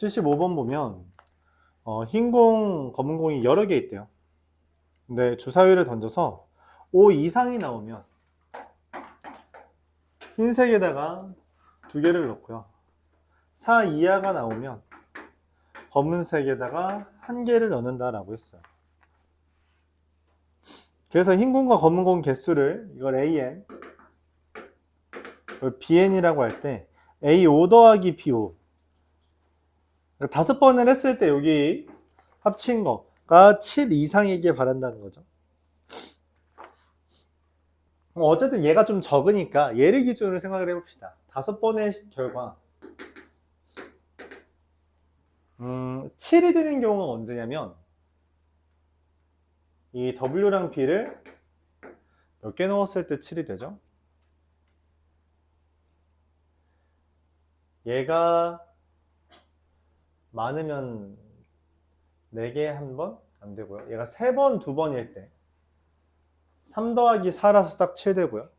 75번 보면 흰 공, 검은 공이 여러 개 있대요. 근데 주사위를 던져서 5 이상이 나오면 흰색에다가 2개를 넣고요. 4 이하가 나오면 검은색에다가 1개를 넣는다라고 했어요. 그래서 흰 공과 검은 공 개수를 이걸 AN, 이걸 BN이라고 할 때 A5 더하기 B5 5번을 했을 때 여기 합친 거가 7 이상이길 바란다는 거죠. 어쨌든 얘가 좀 적으니까 얘를 기준으로 생각을 해봅시다. 5번의 결과 7이 되는 경우가 언제냐면 이 W랑 B를 몇 개 넣었을 때 7이 되죠? 얘가 많으면 4개 한 번? 안 되고요. 얘가 3번, 2번일 때 3 더하기 4라서 딱 7 되고요.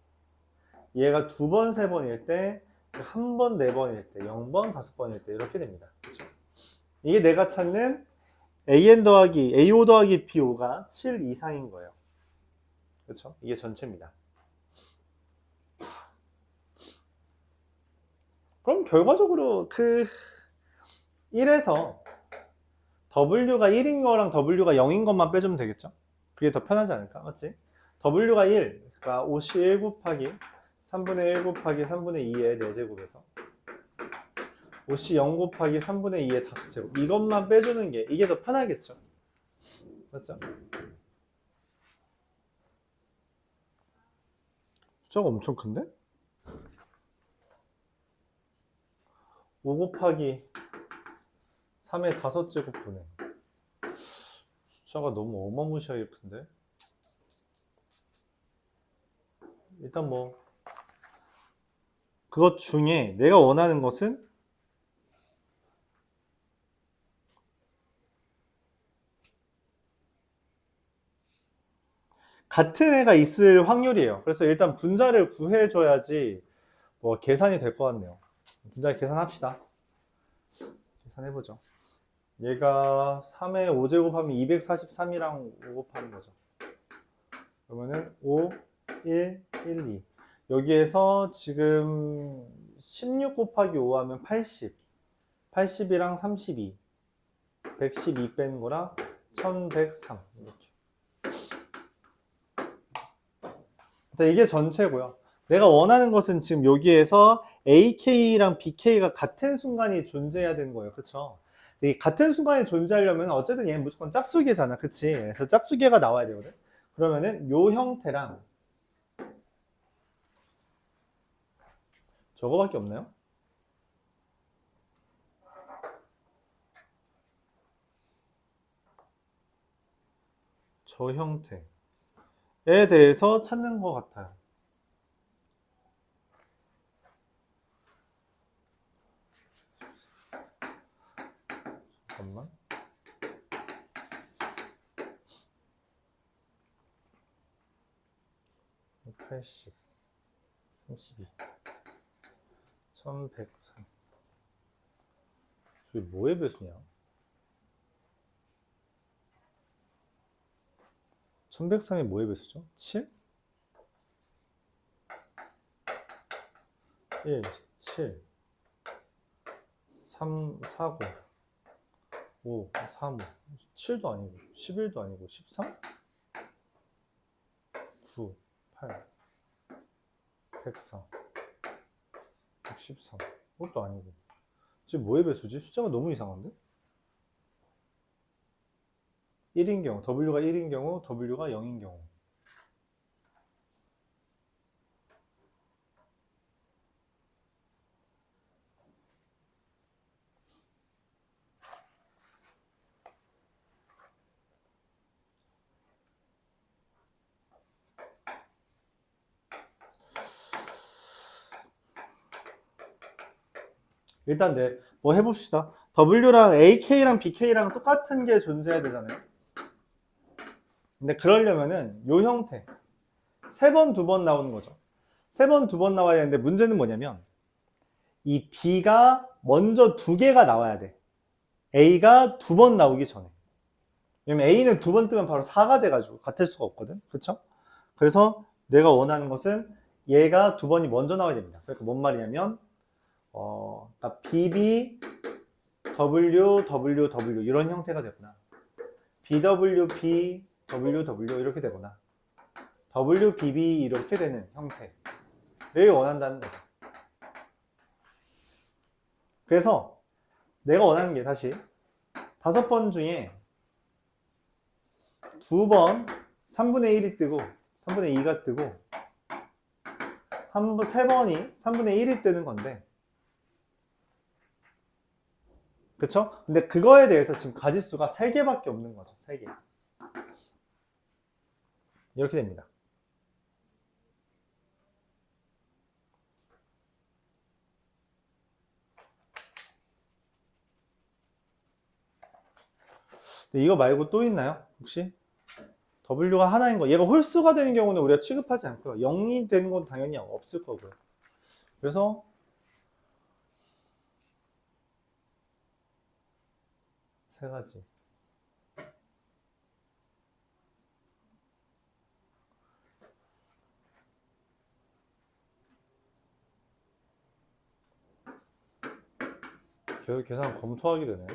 얘가 2번, 3번일 때 1번, 4번일 때 0번, 5번일 때 이렇게 됩니다. 그렇죠? 이게 내가 찾는 AN 더하기 AO 더하기 BO가 7 이상인 거예요. 그렇죠? 이게 전체입니다. 그럼 결과적으로 그 1에서 W가 1인 거랑 W가 0인 것만 빼주면 되겠죠? 그게 더 편하지 않을까? 맞지? W가 1, 그러니까 5시 1 곱하기 3분의 1 곱하기 3분의 2의 4제곱에서 5시 0 곱하기 3분의 2의 5제곱 이것만 빼주는 게 이게 더 편하겠죠? 맞죠? 숫자가 엄청 큰데? 5 곱하기 3의 5제곱분의 숫자가 너무 어마무시하게 큰데? 일단 뭐 그것 중에 내가 원하는 것은 같은 애가 있을 확률이에요. 그래서 일단 분자를 구해줘야지 뭐 계산이 될 것 같네요. 분자 계산합시다. 계산해보죠. 얘가 3의 5제곱하면 243이랑 5 곱하는 거죠. 그러면은 5, 1, 1, 2. 여기에서 지금 16 곱하기 5 하면 80. 80이랑 32. 112 빼는 거랑 1103. 이렇게. 이게 전체고요. 내가 원하는 것은 지금 여기에서 AK랑 BK가 같은 순간이 존재해야 되는 거예요. 그쵸? 이 같은 순간이 존재하려면 어쨌든 얘는 무조건 짝수계잖아. 그치? 그래서 짝수계가 나와야 되거든. 그러면은 요 형태랑 저거밖에 없나요? 저 형태에 대해서 찾는 것 같아요. 잠깐만. 80, 32, 1103. 이게 뭐의 배수냐? 1103이 뭐의 배수죠? 7? 1, 7, 3, 4, 9, 5, 3, 5, 7도 아니고, 11도 아니고, 13? 9, 8, 104, 63. 그것도 아니고. 지금 뭐의 배수지? 숫자가 너무 이상한데? 1인 경우, W가 1인 경우, W가 0인 경우. 일단 뭐 해봅시다. W랑 AK랑 BK랑 똑같은 게 존재해야 되잖아요. 근데 그러려면은 요 형태 3번, 2번 나오는 거죠. 3번, 2번 나와야 되는데 문제는 뭐냐면 이 B가 먼저 2개가 나와야 돼. A가 두 번 나오기 전에. 왜냐면 A는 두 번 뜨면 바로 4가 돼가지고 같을 수가 없거든. 그렇죠? 그래서 내가 원하는 것은 얘가 두 번이 먼저 나와야 됩니다. 그러니까 뭔 말이냐면 그러니까 BB, W, W, W 이런 형태가 되구나. BW, B, W, W 이렇게 되거나 W, BB 이렇게 되는 형태를 원한다는 거죠. 그래서 내가 원하는 게 다시 5번 중에 2번 3분의 1이 뜨고 3분의 2가 뜨고 3번이 3분의 1이 뜨는 건데, 그쵸? 근데 그거에 대해서 지금 가짓수가 3개밖에 없는 거죠. 3개. 이렇게 됩니다. 이거 말고 또 있나요? 혹시? W가 하나인 거. 얘가 홀수가 되는 경우는 우리가 취급하지 않고요. 0이 되는 건 당연히 없을 거고요. 그래서 세 가지. 계속 계산 검토하게 되네.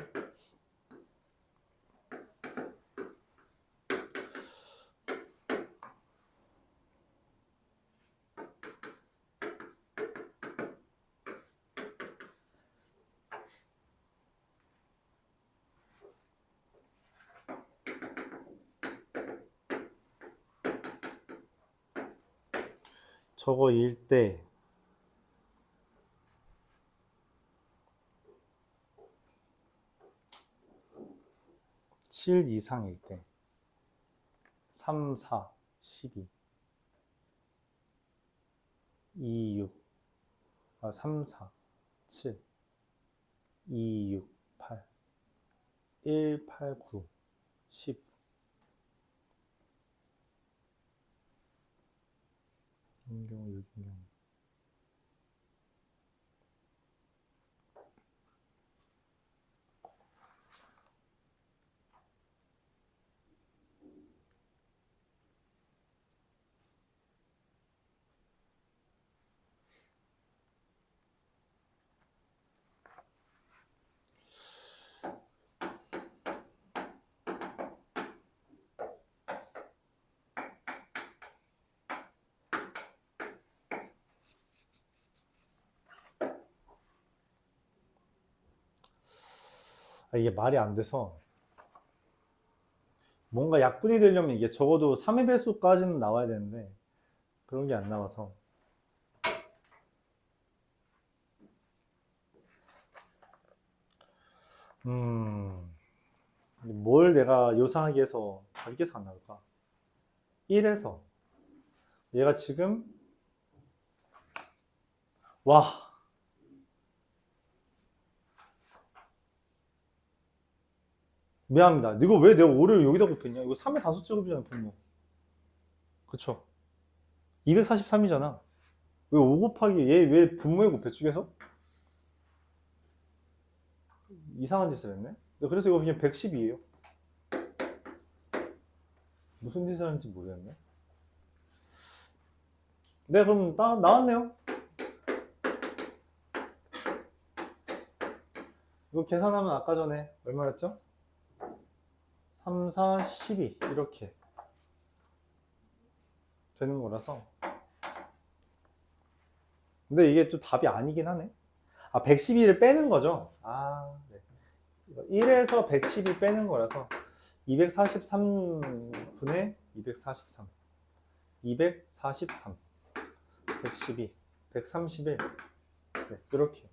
저거 일 때 7 이상일 때 3, 4, 12 2, 6 3, 4, 7 2, 6, 8 1, 8, 9 10 이런 경우, 이런 경우. 이게 말이 안 돼서 뭔가 약분이 되려면 이게 적어도 3의 배수까지는 나와야 되는데 그런 게 안 나와서 뭘 내가 요상하게 해서 답께서 안 나올까? 1에서 얘가 지금 와 미안합니다. 이거 왜 내가 5를 여기다 곱했냐? 이거 3의 5제곱이잖아 분모. 그쵸? 243이잖아. 왜 5 곱하기 얘 왜 분모에 곱했지 계속? 이상한 짓을 했네. 그래서 이거 그냥 110이에요. 무슨 짓을 하는지 모르겠네. 네, 그럼 나왔네요. 이거 계산하면 아까 전에 얼마였죠? 3, 4, 12 이렇게 되는 거라서. 근데 이게 또 답이 아니긴 하네. 112를 빼는 거죠. 네. 1에서 110이 빼는 거라서 243분의 243 243 112 131 네, 이렇게.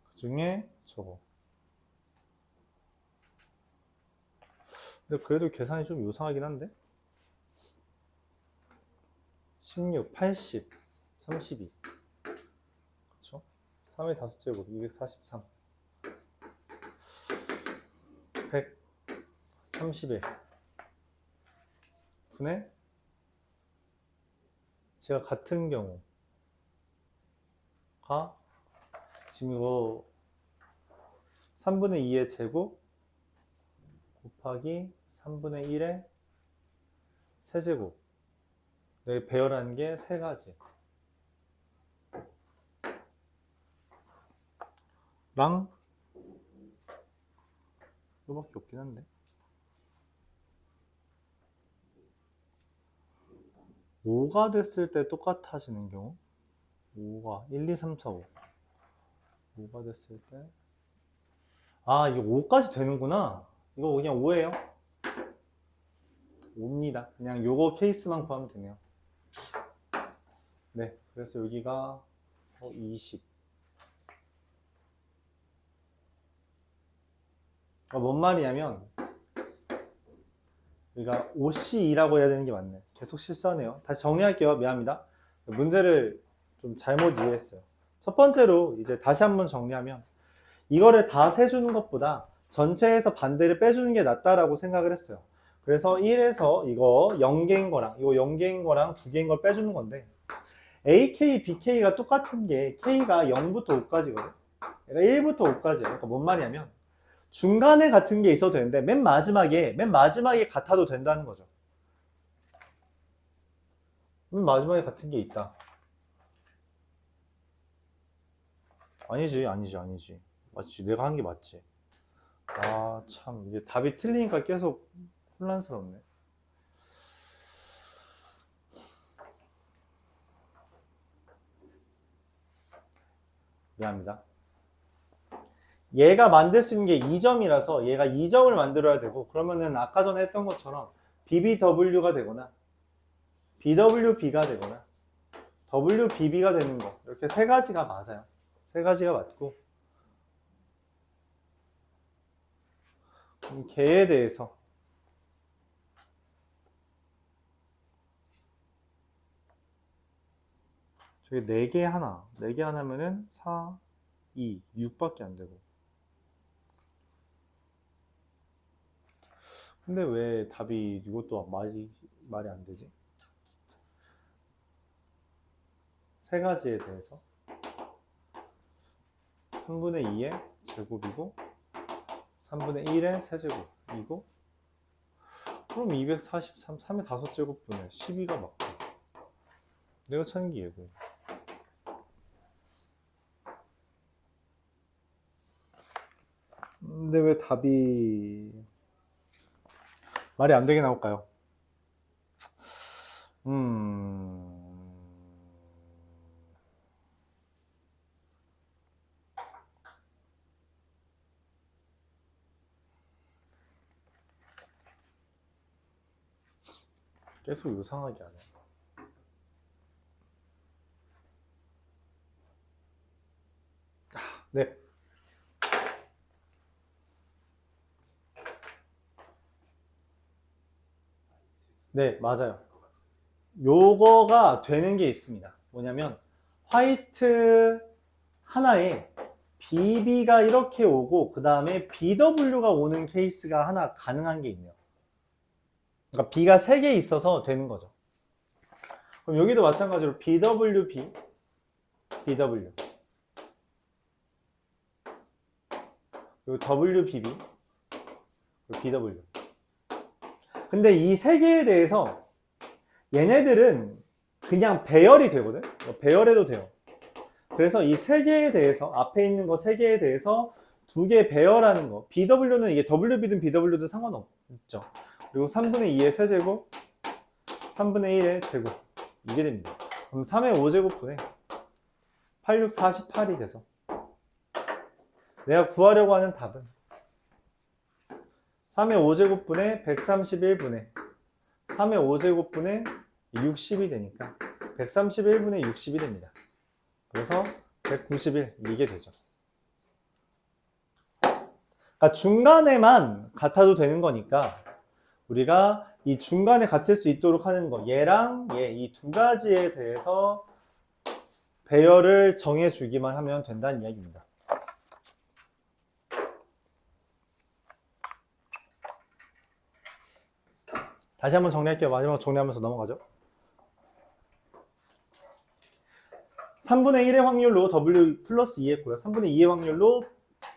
그 중에 저거. 근데 그래도 계산이 좀 요상하긴 한데 16, 80, 32 그쵸? 3의 5제곱 243 131 분의 제가 같은 경우가 지금 이거 3분의 2의 제곱 곱하기 3분의 1의 세제곱. 여기 배열하는 게 세 가지. 랑 이거밖에 없긴 한데. 5가 됐을 때 똑같아지는 경우. 5가 1, 2, 3, 4, 5. 5가 됐을 때. 아, 이게 5까지 되는구나. 이거 그냥 5예요. 5입니다. 그냥 요거 케이스만 구하면 되네요. 네, 그래서 여기가 20. 뭔 말이냐면 우리가 OC2라고 해야 되는 게 맞네. 계속 실수하네요. 다시 정리할게요. 미안합니다. 문제를 좀 잘못 이해했어요. 첫 번째로 이제 다시 한번 정리하면 이거를 다 세주는 것보다 전체에서 반대를 빼주는 게 낫다라고 생각을 했어요. 그래서 1에서 이거 0개인 거랑 이거 0개인 거랑 2개인 걸 빼주는 건데 AK, BK가 똑같은 게 K가 0부터 5까지거든. 그러니까 1부터 5까지예요. 그러니까 뭔 말이냐면 중간에 같은 게 있어도 되는데 맨 마지막에 같아도 된다는 거죠. 맨 마지막에 같은 게 있다. 아니지. 맞지. 내가 한 게 맞지. 아, 참. 이게 답이 틀리니까 계속 혼란스럽네. 미안합니다. 얘가 만들 수 있는 게 2점이라서 얘가 2점을 만들어야 되고 그러면은 아까 전에 했던 것처럼 BBW가 되거나 BWB가 되거나 WBB가 되는 거 이렇게 세 가지가 맞아요. 세 가지가 맞고 걔에 대해서 저기 4개 하나 4개 하나면은 4, 2, 6밖에 안 되고 근데 왜 답이 이것도 말이 안 되지? 세 가지에 대해서 3분의 2의 제곱이고 3분의 1의 세제곱이고 그럼 243, 3의 5제곱분의 12가 맞고 내가 찾는 게 얘고 근데 왜 답이 말이 안 되게 나올까요? 계속 이상하게 하네. 네. 네, 맞아요. 요거가 되는 게 있습니다. 뭐냐면 화이트 하나에 BB가 이렇게 오고 그 다음에 BW가 오는 케이스가 하나 가능한 게 있네요. 그러니까 B가 3개 있어서 되는 거죠. 그럼 여기도 마찬가지로 BWB, BW 그리고 WBB, 그리고 BW 근데 이 3개에 대해서 얘네들은 그냥 배열이 되거든? 배열해도 돼요. 그래서 이 3개에 대해서 앞에 있는 거 3개에 대해서 2개 배열하는 거 BW는 이게 WB든 BW든 상관없죠. 그리고 3분의 2의 세제곱 3분의 1의 제곱 이게 됩니다. 그럼 3의 5제곱분에 8, 6, 48이 돼서 내가 구하려고 하는 답은 3의 5제곱분에 131분의 3의 5제곱분에 60이 되니까 131분의 60이 됩니다. 그래서 191 이게 되죠. 그러니까 중간에만 같아도 되는 거니까 우리가 이 중간에 같을 수 있도록 하는 거 얘랑 얘 이 두 가지에 대해서 배열을 정해주기만 하면 된다는 이야기입니다. 다시 한번 정리할게요. 마지막 정리하면서 넘어가죠. 3분의 1의 확률로 W 플러스 2 했고요. 3분의 2의 확률로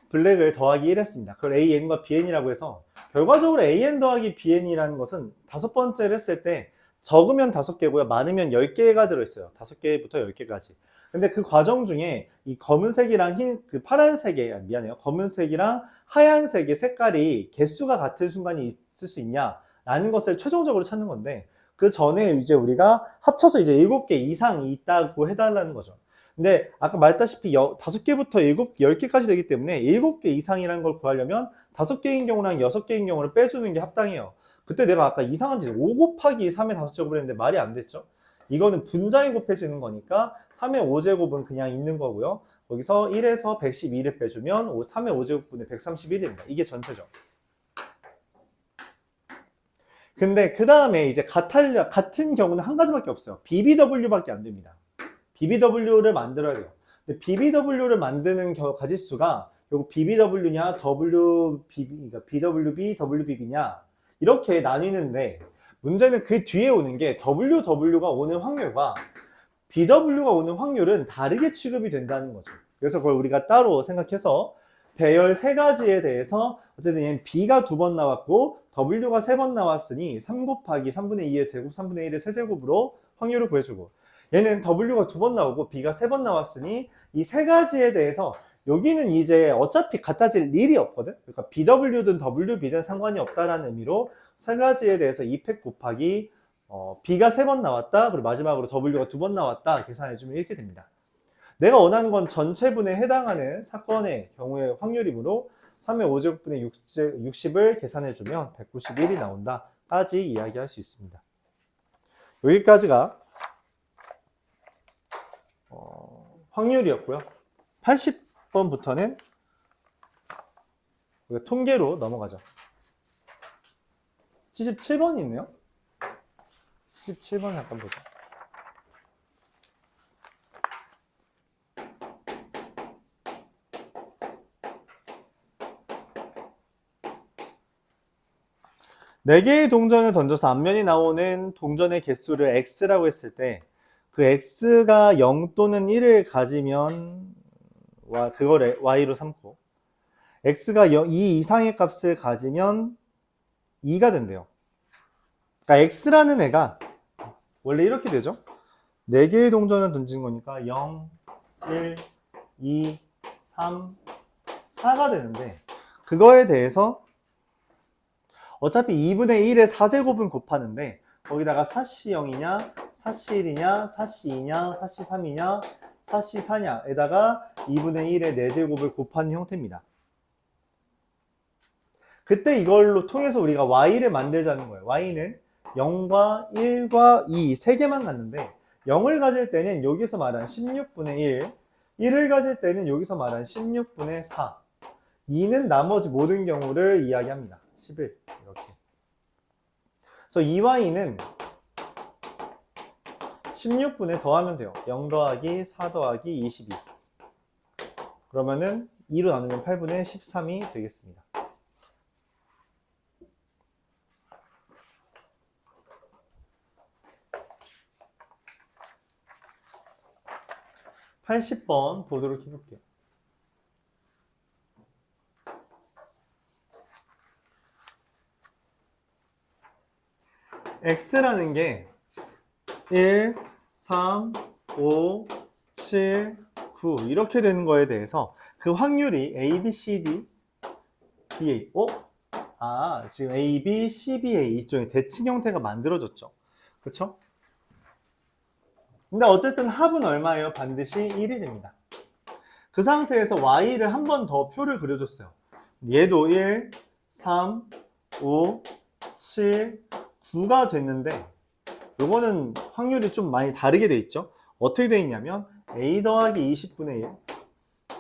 블랙을 더하기 1 했습니다. 그걸 AN과 BN이라고 해서 결과적으로 AN 더하기 BN이라는 것은 다섯 번째를 했을 때 적으면 5개고요. 많으면 10개가 들어있어요. 5개부터 10개까지. 근데 그 과정 중에 이 검은색이랑 그 파란색의, 미안해요. 검은색이랑 하얀색의 색깔이 개수가 같은 순간이 있을 수 있냐라는 것을 최종적으로 찾는 건데 그 전에 이제 우리가 합쳐서 이제 7개 이상이 있다고 해달라는 거죠. 근데 아까 말했다시피 5개부터 10개까지 되기 때문에 7개 이상이라는 걸 구하려면 5개인 경우랑 6개인 경우를 빼주는 게 합당해요. 그때 내가 아까 이상한 짓 5 곱하기 3의 5제곱을 했는데 말이 안 됐죠? 이거는 분자에 곱해지는 거니까 3의 5제곱은 그냥 있는 거고요. 거기서 1에서 112를 빼주면 3의 5제곱분의 131입니다. 이게 전체죠. 근데 그 다음에 이제 같은 경우는 한 가지밖에 없어요. BBW밖에 안 됩니다. BBW를 만들어야 돼요. 근데 BBW를 만드는 가짓수가 결국 BBW냐, 그러니까 BWB, WBB냐 이렇게 나뉘는데 문제는 그 뒤에 오는 게 WW가 오는 확률과 BW가 오는 확률은 다르게 취급이 된다는 거죠. 그래서 그걸 우리가 따로 생각해서 배열 3가지에 대해서 어쨌든 얘는 B가 2번 나왔고 W가 3번 나왔으니 3 곱하기 3분의 2의 제곱, 3분의 1의 세제곱으로 확률을 구해주고 얘는 W가 2번 나오고 B가 3번 나왔으니 이 3가지에 대해서 여기는 이제 어차피 같아질 일이 없거든. 그러니까 BW든 WB든 상관이 없다라는 의미로 3가지에 대해서 2팩 곱하기 B가 3번 나왔다. 그리고 마지막으로 W가 2번 나왔다. 계산해주면 이렇게 됩니다. 내가 원하는 건 전체분에 해당하는 사건의 경우의 확률이므로 3의 5제곱분의 60을 계산해주면 191이 나온다까지 이야기할 수 있습니다. 여기까지가 확률이었고요. 80번부터는 우리가 통계로 넘어가죠. 77번이 있네요. 77번 잠깐 보자. 네 개의 동전을 던져서 앞면이 나오는 동전의 개수를 x라고 했을 때 그 x가 0 또는 1을 가지면 그걸 y로 삼고 x가 2 이상의 값을 가지면 2가 된대요. 그러니까 x라는 애가 원래 이렇게 되죠. 4개의 동전을 던진 거니까 0, 1, 2, 3, 4가 되는데 그거에 대해서 어차피 2분의 1의 4제곱은 곱하는데 거기다가 4씨 0이냐, 4씨 1이냐, 4씨 2냐, 4씨 3이냐, 4씨 4냐에다가 2분의 1의 4제곱을 곱하는 형태입니다. 그때 이걸로 통해서 우리가 y를 만들자는 거예요. y는 0과 1과 2, 3개만 갖는데 0을 가질 때는 여기서 말한 16분의 1, 1을 가질 때는 여기서 말한 16분의 4, 2는 나머지 모든 경우를 이야기합니다. 11 이렇게. 그래서 2와 2는 16분에 더하면 돼요. 0 더하기 4 더하기 22. 그러면은 2로 나누면 8분의 13이 되겠습니다. (80번) 보도록 해볼게요. x라는 게 1, 3, 5, 7, 9 이렇게 되는 거에 대해서 그 확률이 A, B, C, D, BA 지금 A, B, C, BA 이쪽에 대칭 형태가 만들어졌죠. 그쵸? 근데 어쨌든 합은 얼마예요? 반드시 1이 됩니다. 그 상태에서 Y를 한 번 더 표를 그려줬어요. 얘도 1, 3, 5, 7, 9가 됐는데 요거는 확률이 좀 많이 다르게 돼 있죠. 어떻게 돼 있냐면 A 더하기 20분의 1,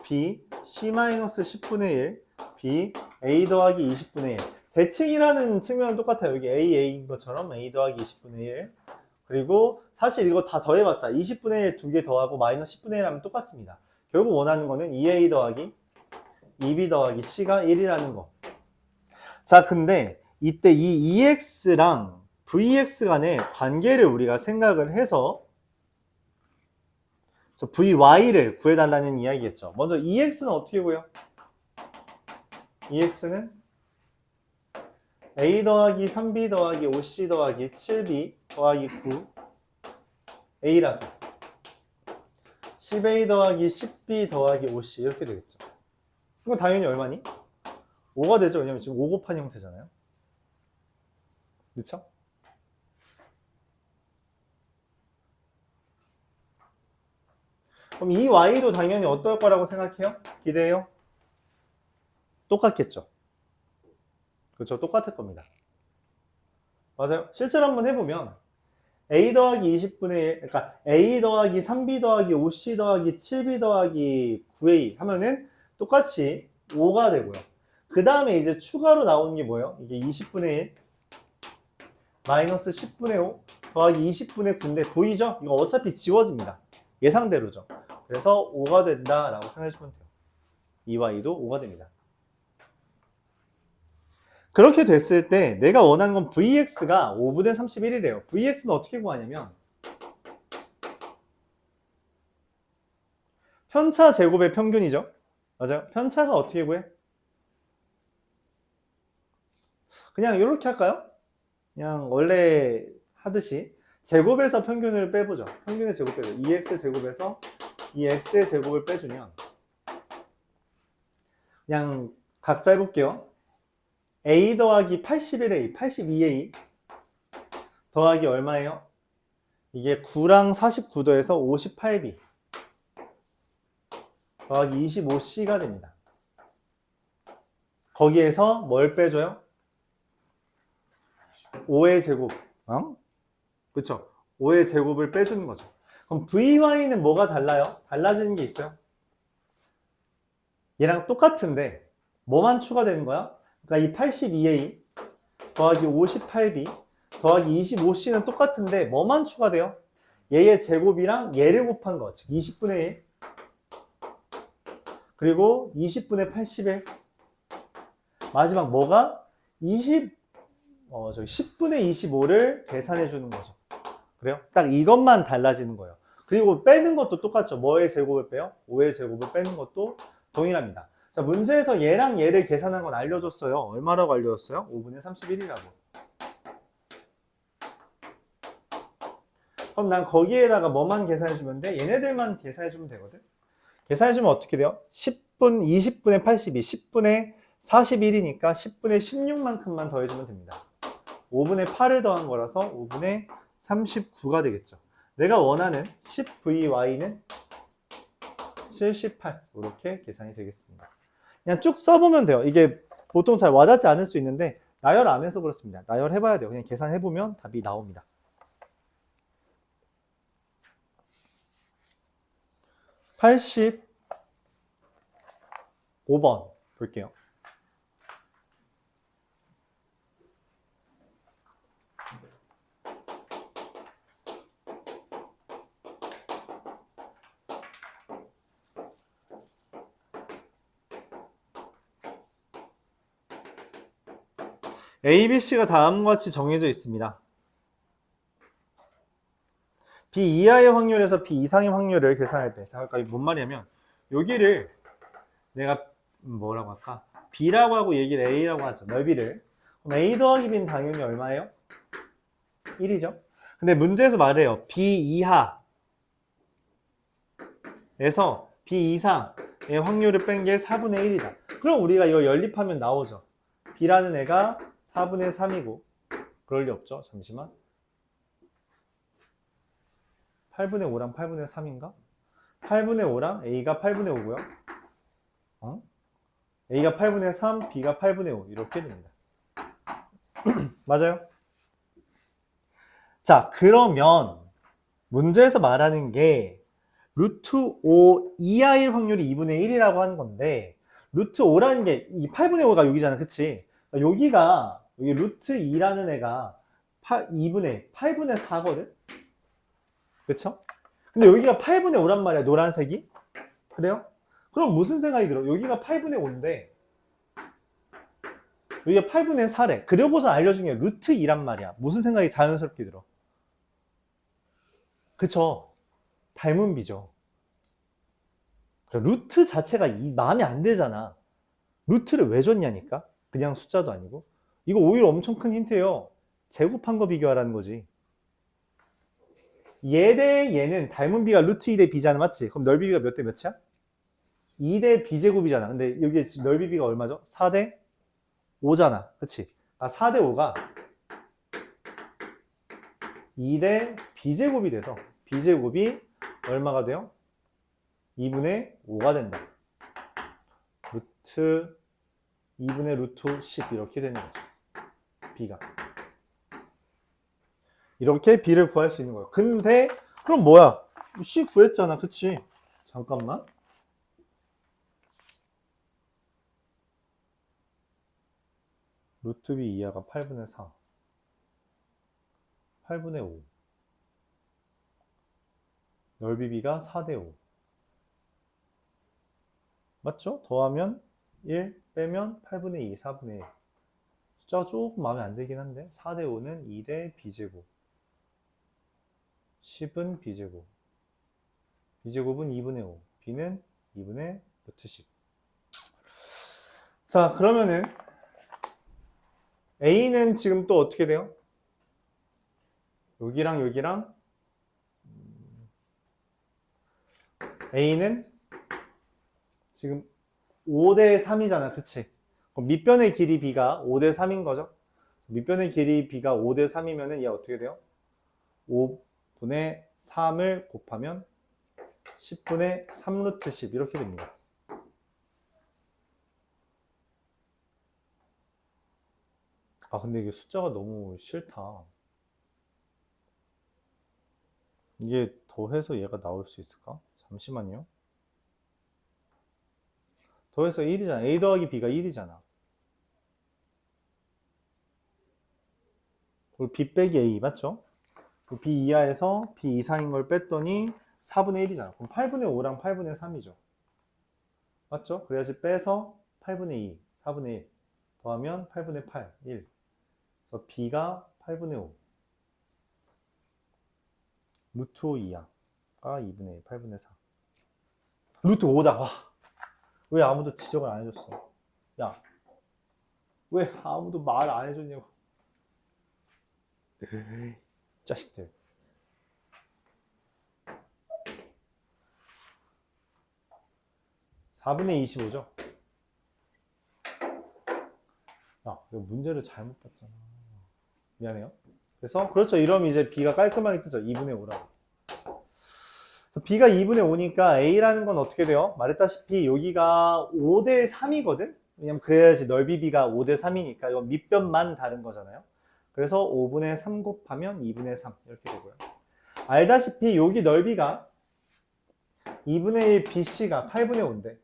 B, C-10분의 1, B, A 더하기 20분의 1. 대칭이라는 측면은 똑같아요. 여기 A인 것처럼 A 더하기 20분의 1. 그리고 사실 이거 다 더해봤자 20분의 1 두 개 더하고 마이너스 10분의 1 하면 똑같습니다. 결국 원하는 거는 2A 더하기 2B 더하기 C가 1이라는 거. 자, 근데 이때 이 EX랑 VX 간의 관계를 우리가 생각을 해서 저 vy를 구해달라는 이야기겠죠. 먼저 ex는 어떻게 구해요? ex는 a 더하기 3b 더하기 5c 더하기 7b 더하기 9 a라서 10a 더하기 10b 더하기 5c 이렇게 되겠죠. 이건 당연히 얼마니? 5가 되죠. 왜냐면 지금 5 곱한 형태잖아요. 그렇죠? 그럼 이 y도 당연히 어떨 거라고 생각해요? 기대해요? 똑같겠죠. 그렇죠. 똑같을 겁니다. 맞아요. 실제로 한번 해보면 a 더하기 20분의 1, 그러니까 a 더하기 3b 더하기 5c 더하기 7b 더하기 9a 하면은 똑같이 5가 되고요. 그 다음에 이제 추가로 나오는 게 뭐예요? 이게 20분의 1 마이너스 10분의 5 더하기 20분의 9인데 보이죠? 이거 어차피 지워집니다. 예상대로죠. 그래서 5가 된다라고 생각해주면 돼요. 이 y도 5가 됩니다. 그렇게 됐을 때 내가 원하는 건 vx가 5분의 31이래요. vx는 어떻게 구하냐면 편차 제곱의 평균이죠. 맞아요. 편차가 어떻게 구해? 그냥 이렇게 할까요? 그냥 원래 하듯이 제곱에서 평균을 빼보죠. 평균의 제곱 빼죠. 2x 제곱에서 이 x의 제곱을 빼주면 그냥 각자 해볼게요. a 더하기 81a, 82a 더하기 얼마예요? 이게 9랑 49도에서 58b 더하기 25c가 됩니다. 거기에서 뭘 빼줘요? 5의 제곱, 그쵸? 5의 제곱을 빼주는 거죠. 그럼 vy는 뭐가 달라요? 달라지는 게 있어요? 얘랑 똑같은데 뭐만 추가되는 거야? 그러니까 이 82a 더하기 58b 더하기 25c는 똑같은데 뭐만 추가돼요? 얘의 제곱이랑 얘를 곱한 거, 즉 20분의 1 그리고 20분의 81 마지막 뭐가? 10분의 25를 계산해 주는 거죠. 그래요? 딱 이것만 달라지는 거예요. 그리고 빼는 것도 똑같죠. 뭐의 제곱을 빼요? 5의 제곱을 빼는 것도 동일합니다. 자, 문제에서 얘랑 얘를 계산한 건 알려줬어요. 얼마라고 알려줬어요? 5분의 31이라고. 그럼 난 거기에다가 뭐만 계산해주면 돼? 얘네들만 계산해주면 되거든. 계산해주면 어떻게 돼요? 10분, 20분의 82, 10분의 41이니까 10분의 16만큼만 더해주면 됩니다. 5분의 8을 더한 거라서 5분의 39가 되겠죠. 내가 원하는 10vy는 78 이렇게 계산이 되겠습니다. 그냥 쭉 써보면 돼요. 이게 보통 잘 와닿지 않을 수 있는데 나열 안 해서 그렇습니다. 나열 해봐야 돼요. 그냥 계산해보면 답이 나옵니다. 85번 볼게요. A, B, C가 다음과 같이 정해져 있습니다. B 이하의 확률에서 B 이상의 확률을 계산할 때, 자, 그러니까 뭔 말이냐면 여기를 내가 뭐라고 할까? B라고 하고 얘기를 A라고 하죠. 넓이를. 그럼 A 더하기 B는 당연히 얼마예요? 1이죠. 근데 문제에서 말해요. B 이하에서 B 이상의 확률을 뺀 게 4분의 1이다. 그럼 우리가 이거 연립하면 나오죠. B라는 애가 4분의 3이고 그럴 리 없죠. 잠시만. 8분의 5랑 8분의 3인가? 8분의 5랑 A가 8분의 5고요. A가 8분의 3, B가 8분의 5 이렇게 됩니다. 맞아요? 자, 그러면 문제에서 말하는 게 루트 5 이하일 확률이 2분의 1이라고 하는 건데 루트 5라는 게 이 8분의 5가 여기잖아. 그치? 여기가 여기 루트 2라는 애가 8분의 4거든? 그쵸? 근데 여기가 8분의 5란 말이야, 노란색이. 그래요? 그럼 무슨 생각이 들어? 여기가 8분의 5인데 여기가 8분의 4래. 그러고서 알려준 게 루트 2란 말이야. 무슨 생각이 자연스럽게 들어? 그쵸? 닮은 비죠. 그러니까 루트 자체가 마음에 안 들잖아. 루트를 왜 줬냐니까? 그냥 숫자도 아니고. 이거 오히려 엄청 큰 힌트예요. 제곱한 거 비교하라는 거지. 얘 대 얘는 닮은 비가 루트 2 대 b잖아, 맞지? 그럼 넓이 비가 몇 대 몇이야? 2 대 b제곱이잖아. 근데 여기 넓이 비가 얼마죠? 4 대 5잖아. 그치? 아, 4 대 5가 2 대 b제곱이 돼서 b제곱이 얼마가 돼요? 2분의 5가 된다. 루트 2분의 루트 10 이렇게 되는 거죠. b가. 이렇게 b를 구할 수 있는 거예요. 근데 그럼 뭐야? c 구했잖아. 그치? 잠깐만. 루트 b 이하가 8분의 4. 8분의 5. 넓이 b가 4 대 5. 맞죠? 더하면 1 빼면 8분의 2, 4분의 1. 숫자가 조금 마음에 안 들긴 한데 4 대 5는 2 대 b제곱. 10은 b제곱. b제곱은 2분의 5. b는 2분의 루트 10. 자, 그러면은 a는 지금 또 어떻게 돼요? 여기랑 여기랑 a는 지금 5대 3이잖아. 그치? 그럼 밑변의 길이 b가 5대 3인 거죠? 밑변의 길이 b가 5대 3이면은 얘 어떻게 돼요? 5분의 3을 곱하면 10분의 3루트 10 이렇게 됩니다. 아, 근데 이게 숫자가 너무 싫다. 이게 더해서 얘가 나올 수 있을까? 잠시만요. 더해서 1이잖아. a 더하기 b가 1이잖아. 그리고 b 빼기 a 맞죠? b 이하에서 b 이상인 걸 뺐더니 4분의 1이잖아. 그럼 8분의 5랑 8분의 3이죠. 맞죠? 그래야지 빼서 8분의 2, 4분의 1 더하면 8분의 8, 1. 그래서 b가 8분의 5. 루트 5 이하가 2분의 1, 8분의 4. 루트 5다. 와. 왜 아무도 지적을 안 해줬어? 야, 왜 아무도 말 안 해줬냐고. 에이, 자식들. (4분의 25죠) 야, 이거 문제를 잘못 봤잖아. 미안해요. 그래서 그렇죠. 이러면 이제 b가 깔끔하게 뜨죠. 2분의 5라고. b가 2분의 5니까 a라는 건 어떻게 돼요? 말했다시피 여기가 5대 3이거든? 왜냐면 그래야지 넓이 b가 5대 3이니까 이건 밑변만 다른 거잖아요. 그래서 5분의 3 곱하면 2분의 3 이렇게 되고요. 알다시피 여기 넓이가 2분의 1 bc가 8분의 5인데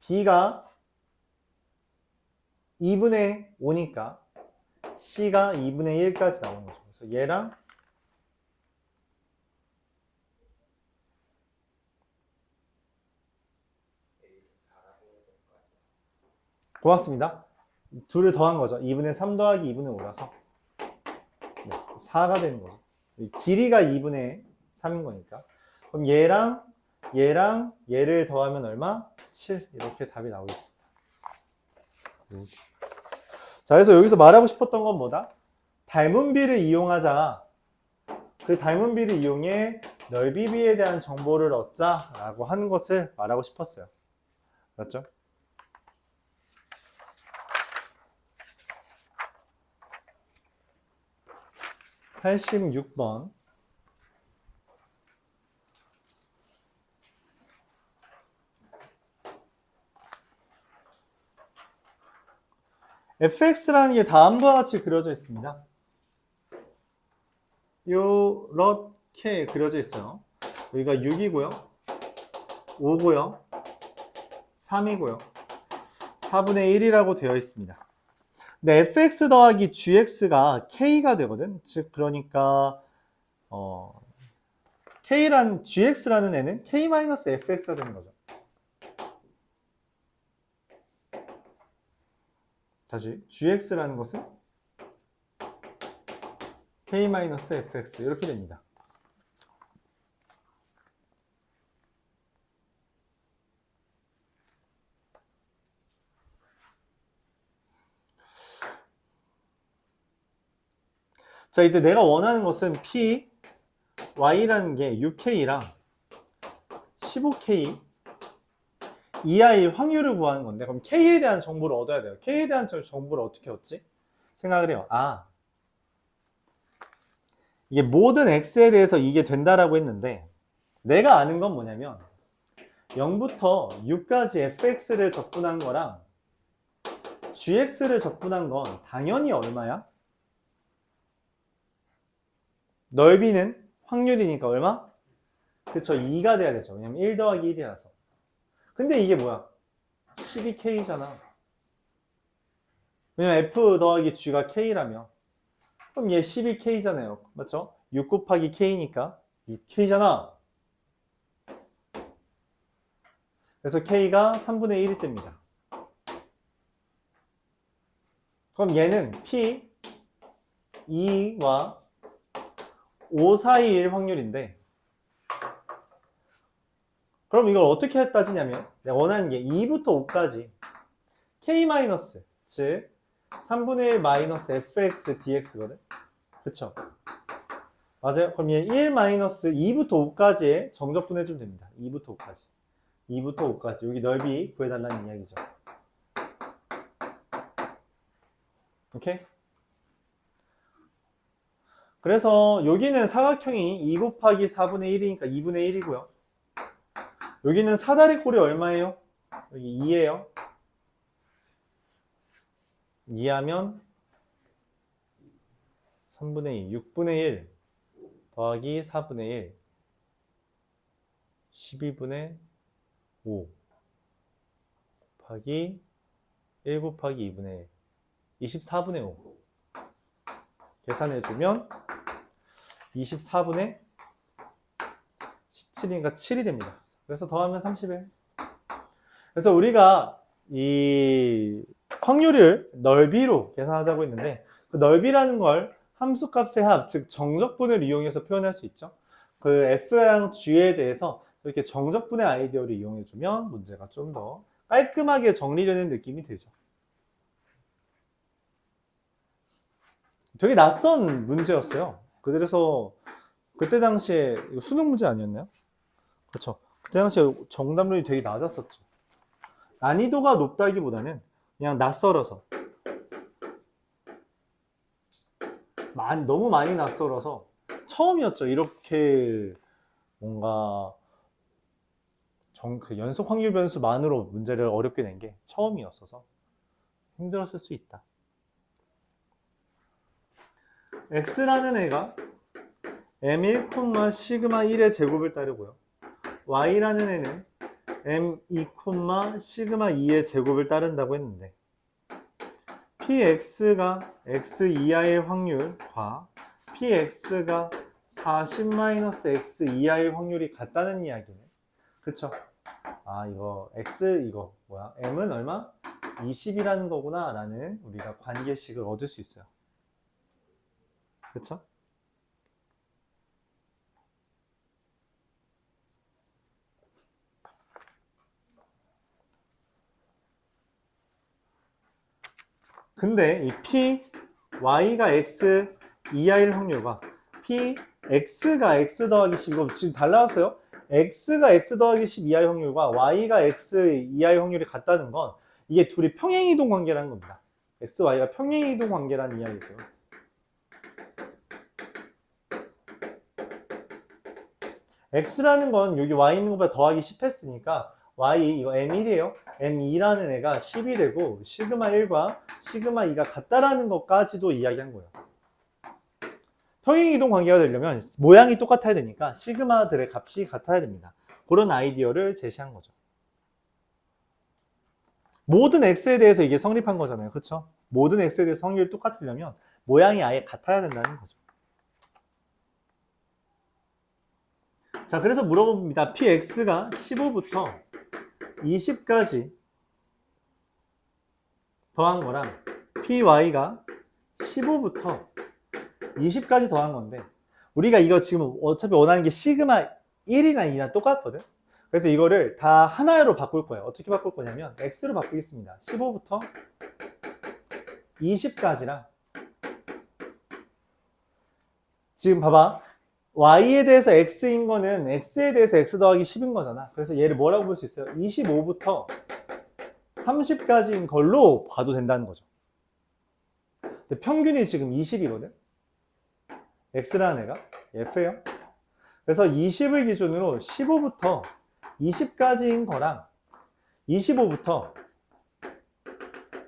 b가 2분의 5니까 c가 2분의 1까지 나오는 거죠. 그래서 얘랑 고맙습니다. 둘을 더한 거죠. 2분의 3 더하기 2분의 5라서 4가 되는 거죠. 길이가 2분의 3인 거니까. 그럼 얘랑 얘를 더하면 얼마? 7. 이렇게 답이 나오겠습니다. 자, 그래서 여기서 말하고 싶었던 건 뭐다? 닮은 비를 이용하자. 그 닮은 비를 이용해 넓이 비에 대한 정보를 얻자라고 하는 것을 말하고 싶었어요. 맞죠? (86번) fx라는 게 다음과 같이 그려져 있습니다. 요렇게 그려져 있어요. 여기가 6이고요. 5고요. 3이고요. 4분의 1이라고 되어 있습니다. 근데 fx 더하기 gx가 k가 되거든. 즉 그러니까 k란 gx라는 애는 k-fx가 되는 거죠. 다시 gx라는 것은 k-fx 이렇게 됩니다. 자, 이때 내가 원하는 것은 P, Y라는 게 6K랑 15K 이하의 확률을 구하는 건데, 그럼 K에 대한 정보를 얻어야 돼요. K에 대한 정보를 어떻게 얻지? 생각을 해요. 아, 이게 모든 X에 대해서 이게 된다라고 했는데, 내가 아는 건 뭐냐면 0부터 6까지 fx를 적분한 거랑 gx를 적분한 건 당연히 얼마야? 넓이는 확률이니까 얼마? 그쵸, 2가 돼야 되죠. 왜냐면 1 더하기 1이라서. 근데 이게 뭐야? 12k잖아. 왜냐면 f 더하기 g가 k라며. 그럼 얘 12k잖아요. 맞죠? 6 곱하기 k니까 6k잖아. 그래서 k가 3분의 1이 뜹니다. 그럼 얘는 p 2와 5 사이일 확률인데, 그럼 이걸 어떻게 따지냐면 내가 원하는 게 2부터 5까지 k 마이너스, 즉 3분의 1 마이너스 fx dx거든. 그쵸? 맞아요. 그럼 얘 1 마이너스 2부터 5까지의 정적분 해주면 됩니다. 2부터 5까지. 2부터 5까지. 여기 넓이 구해달라는 이야기죠. 오케이? 그래서 여기는 사각형이 2 곱하기 4분의 1이니까 2분의 1이고요. 여기는 사다리꼴이 얼마예요? 여기 2예요. 2하면 3분의 2, 6분의 1 더하기 4분의 1, 12분의 5 곱하기 1 곱하기 2분의 1, 24분의 5 계산해주면 24분의 17이니까 7이 됩니다. 그래서 더하면 31. 그래서 우리가 이 확률을 넓이로 계산하자고 했는데, 그 넓이라는 걸 함수값의 합, 즉 정적분을 이용해서 표현할 수 있죠. 그 F랑 G에 대해서 이렇게 정적분의 아이디어를 이용해주면 문제가 좀 더 깔끔하게 정리되는 느낌이 들죠. 되게 낯선 문제였어요. 그래서 그때 당시에 수능 문제 아니었나요? 그렇죠. 그때 당시에 정답률이 되게 낮았었죠. 난이도가 높다기보다는 그냥 낯설어서, 너무 많이 낯설어서 처음이었죠. 이렇게 뭔가 그 연속 확률 변수만으로 문제를 어렵게 낸 게 처음이었어서 힘들었을 수 있다. x라는 애가 m1, 시그마 1의 제곱을 따르고요. y라는 애는 m2, 시그마 2의 제곱을 따른다고 했는데, px가 x 이하의 확률과 px가 40-x 이하의 확률이 같다는 이야기네. 그쵸? 아, 이거 x 이거 뭐야? m은 얼마? 20이라는 거구나 라는 우리가 관계식을 얻을 수 있어요. 그쵸? 근데 이 p, y가 x 이하일 확률과 p, x가 x 더하기 10, 이거 지금 달라졌어요. x가 x 더하기 10 이하의 확률과 y가 x 이하의 확률이 같다는 건 이게 둘이 평행이동 관계라는 겁니다. x, y가 평행이동 관계라는 이야기고요. x라는 건 여기 y 있는 것보다 더하기 10 했으니까 y 이거 m1이에요. m2라는 애가 10이 되고 시그마 1과 시그마 2가 같다라는 것까지도 이야기한 거예요. 평행이동 관계가 되려면 모양이 똑같아야 되니까 시그마들의 값이 같아야 됩니다. 그런 아이디어를 제시한 거죠. 모든 x에 대해서 이게 성립한 거잖아요. 그렇죠? 모든 x에 대해서 확률이 똑같으려면 모양이 아예 같아야 된다는 거죠. 자, 그래서 물어봅니다. px가 15부터 20까지 더한 거랑 py가 15부터 20까지 더한 건데, 우리가 이거 지금 어차피 원하는 게 시그마 1이나 2나 똑같거든. 그래서 이거를 다 하나로 바꿀 거예요. 어떻게 바꿀 거냐면 x로 바꾸겠습니다. 15부터 20까지랑 지금 봐봐. y에 대해서 x인 거는 x에 대해서 x 더하기 10인 거잖아. 그래서 얘를 뭐라고 볼 수 있어요? 25부터 30까지인 걸로 봐도 된다는 거죠. 근데 평균이 지금 20이거든. x라는 애가 f예요. 그래서 20을 기준으로 15부터 20까지인 거랑 25부터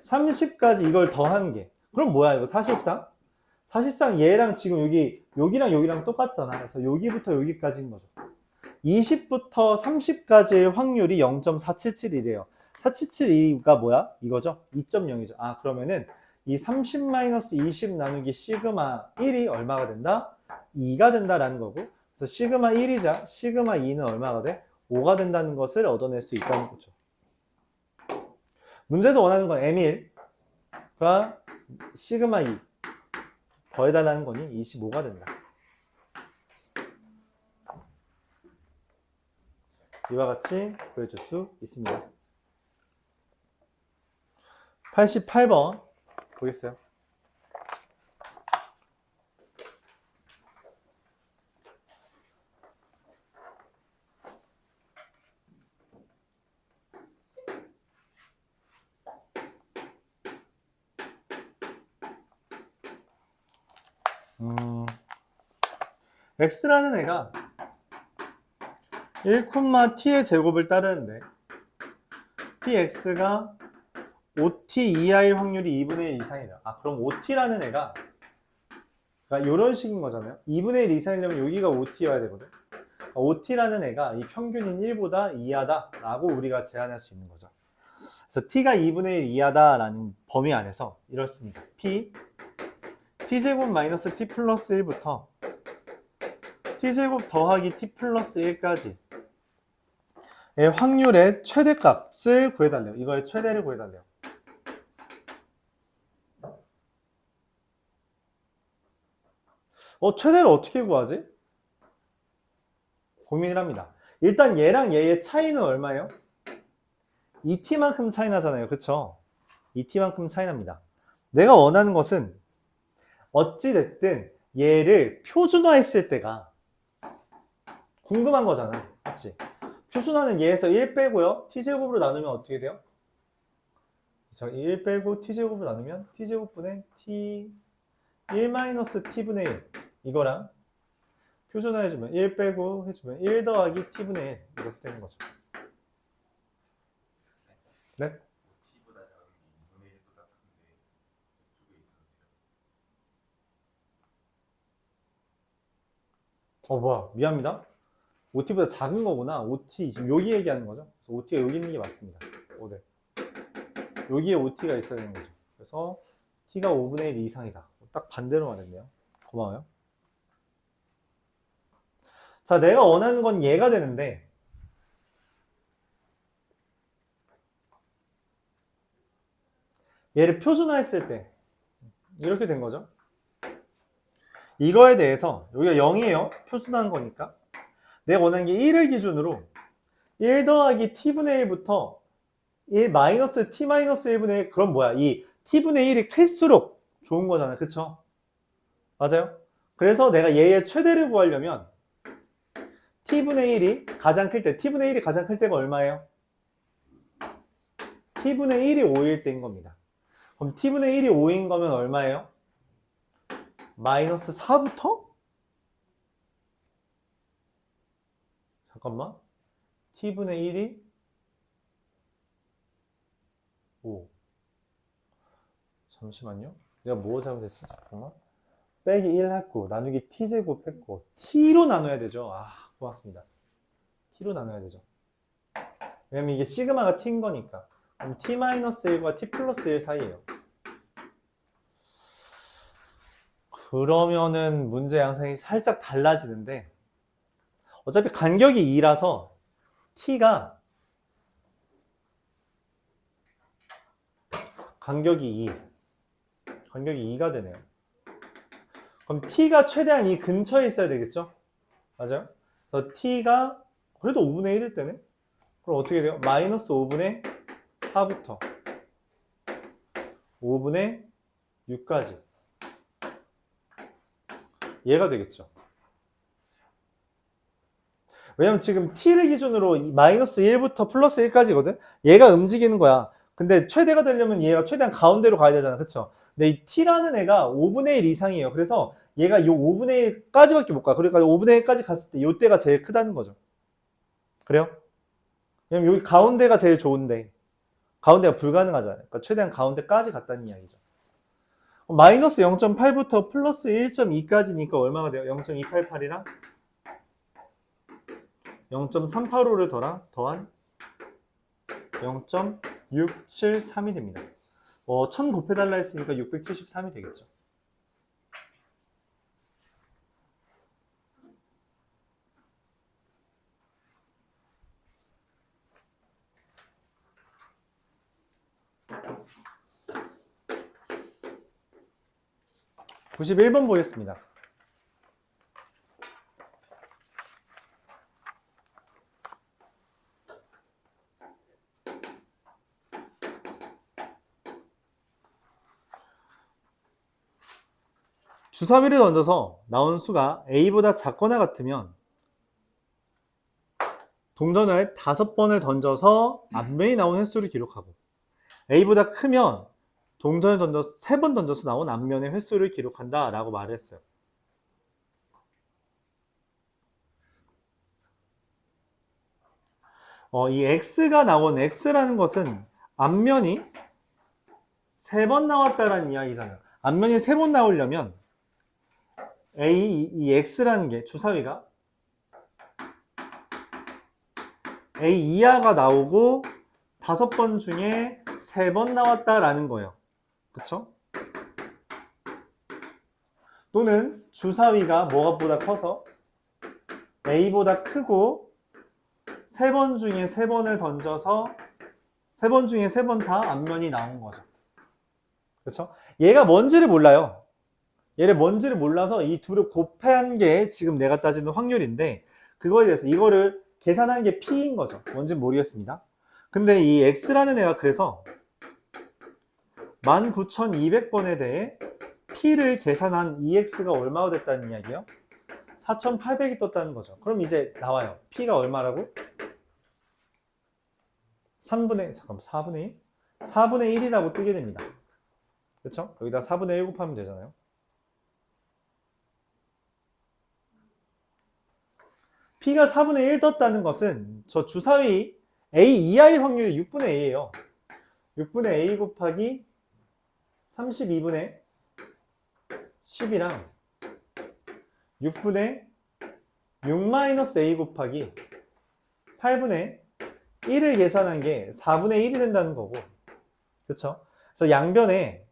30까지 이걸 더한 게, 그럼 뭐야 이거 사실상 얘랑 지금 여기랑 똑같잖아. 그래서 여기부터 여기까지인 거죠. 20부터 30까지의 확률이 0.477이래요. 477가 뭐야? 이거죠? 2.0이죠. 아, 그러면은 이 30-20 나누기 시그마 1이 얼마가 된다? 2가 된다라는 거고, 그래서 시그마 1이자 시그마 2는 얼마가 돼? 5가 된다는 것을 얻어낼 수 있다는 거죠. 문제에서 원하는 건 M1과 시그마 2 더해달라는 거니 25가 된다. 이와 같이 구해줄 수 있습니다. 88번 보겠어요. x라는 애가 1,t의 제곱을 따르는데 tx가 5t 이하일 확률이 2분의 1 이상이다. 아, 그럼 5t라는 애가 그러니까 이런 식인 거잖아요. 2분의 1 이상이려면 여기가 5t여야 되거든. 5t라는 애가 이 평균인 1보다 이하다 라고 우리가 제안할 수 있는 거죠. 그래서 t가 2분의 1 이하다라는 범위 안에서 이렇습니다. t제곱 마이너스 t 플러스 1부터 t제곱 더하기 t 플러스 1까지 의 확률의 최대값을 구해달래요. 이거의 최대를 구해달래요. 최대를 어떻게 구하지? 고민을 합니다. 일단 얘랑 얘의 차이는 얼마예요? 2t만큼 차이 나잖아요. 그쵸? 2t만큼 차이 납니다. 내가 원하는 것은 어찌됐든 얘를 표준화했을 때가 궁금한 거잖아. 그치? 표준화는 얘에서 1 빼고요. t제곱으로 나누면 어떻게 돼요? 1 빼고 t제곱으로 나누면 t제곱분의 t 1-t분의 1 이거랑 표준화 해주면 1 빼고 해주면 1 더하기 t분의 1 이렇게 되는 거죠. 네? t보다 작은 게 2분의 1보다 큰데 이쪽에 있으면 돼요. 뭐야, 미안합니다. OT보다 작은 거구나. OT 지금 여기 얘기하는 거죠. OT가 여기 있는 게 맞습니다. 네. 여기에 OT가 있어야 되는 거죠. 그래서 t가 5분의 1 이상이다. 딱 반대로 말했네요. 고마워요. 자, 내가 원하는 건 얘가 되는데 얘를 표준화했을 때 이렇게 된 거죠. 이거에 대해서 여기가 0이에요. 표준화한 거니까. 내가 원하는 게 1을 기준으로 1 더하기 t분의 1부터 1 마이너스 t 마이너스 1분의 1. 그럼 뭐야? 이 t분의 1이 클수록 좋은 거잖아. 그쵸? 맞아요? 그래서 내가 얘의 최대를 구하려면 t분의 1이 가장 클 때, t분의 1이 가장 클 때가 얼마예요? t분의 1이 5일 때인 겁니다. 그럼 t분의 1이 5인 거면 얼마예요? 마이너스 4부터? 잠깐만. t분의 1이 5. 잠시만요. 내가 뭐 잘못했지? 잠깐만. 빼기 1 했고, 나누기 t제곱 했고, t로 나눠야 되죠. 아, 고맙습니다. t로 나눠야 되죠. 왜냐면 이게 시그마가 t인 거니까. 그럼 t-1과 t 플러스 1 사이에요. 그러면은 문제 양상이 살짝 달라지는데, 어차피 간격이 2라서 t가 간격이 2가 되네요. 그럼 t가 최대한 이 근처에 있어야 되겠죠? 맞아요? 그래서 t가 그래도 5분의 1일 때네? 그럼 어떻게 돼요? 마이너스 5분의 4부터 5분의 6까지 얘가 되겠죠. 왜냐면 지금 t를 기준으로 마이너스 1부터 플러스 1까지거든. 얘가 움직이는 거야. 근데 최대가 되려면 얘가 최대한 가운데로 가야 되잖아. 그쵸? 근데 이 t라는 애가 5분의 1 이상이에요. 그래서 얘가 이 5분의 1까지밖에 못 가. 그러니까 5분의 1까지 갔을 때 이때가 제일 크다는 거죠. 그래요? 왜냐면 여기 가운데가 제일 좋은데 가운데가 불가능하잖아요. 그러니까 최대한 가운데까지 갔다는 이야기죠. 마이너스 0.8부터 플러스 1.2까지니까 얼마가 돼요? 0.288이랑 0.385를 더한 0.673이 됩니다. 1000 곱해달라 했으니까 673이 되겠죠. (91번) 보겠습니다. 주사위를 던져서 나온 수가 A보다 작거나 같으면 동전을 5번을 던져서 앞면이 나온 횟수를 기록하고 A보다 크면 동전을 던져서 3번 던져서 나온 앞면의 횟수를 기록한다 라고 말을 했어요. 이 X가 나온 X라는 것은 앞면이 3번 나왔다라는 이야기잖아요. 앞면이 3번 나오려면 이 X라는 게 주사위가 A 이하가 나오고 5번 중에 3번 나왔다라는 거예요. 그쵸? 또는 주사위가 뭐가보다 커서 A보다 크고 3번 중에 3번을 던져서 3번 중에 3번 다 앞면이 나온 거죠. 그쵸? 얘가 뭔지를 몰라요. 얘를 뭔지를 몰라서 이 둘을 곱한 게 지금 내가 따지는 확률인데 그거에 대해서 이거를 계산한 게 P인 거죠. 뭔지는 모르겠습니다. 근데 이 X라는 애가 그래서 19,200번에 대해 P를 계산한 EX가 얼마가 됐다는 이야기예요? 4,800이 떴다는 거죠. 그럼 이제 나와요. P가 얼마라고? 4분의 1? 4분의 1이라고 뜨게 됩니다. 그렇죠? 여기다 4분의 1 곱하면 되잖아요. P가 4분의 1 떴다는 것은 저 주사위 A 이하일 확률이 6분의 A예요. 6분의 A 곱하기 32분의 10이랑 6분의 6-A 곱하기 8분의 1을 계산한 게 4분의 1이 된다는 거고, 그쵸? 그래서 양변에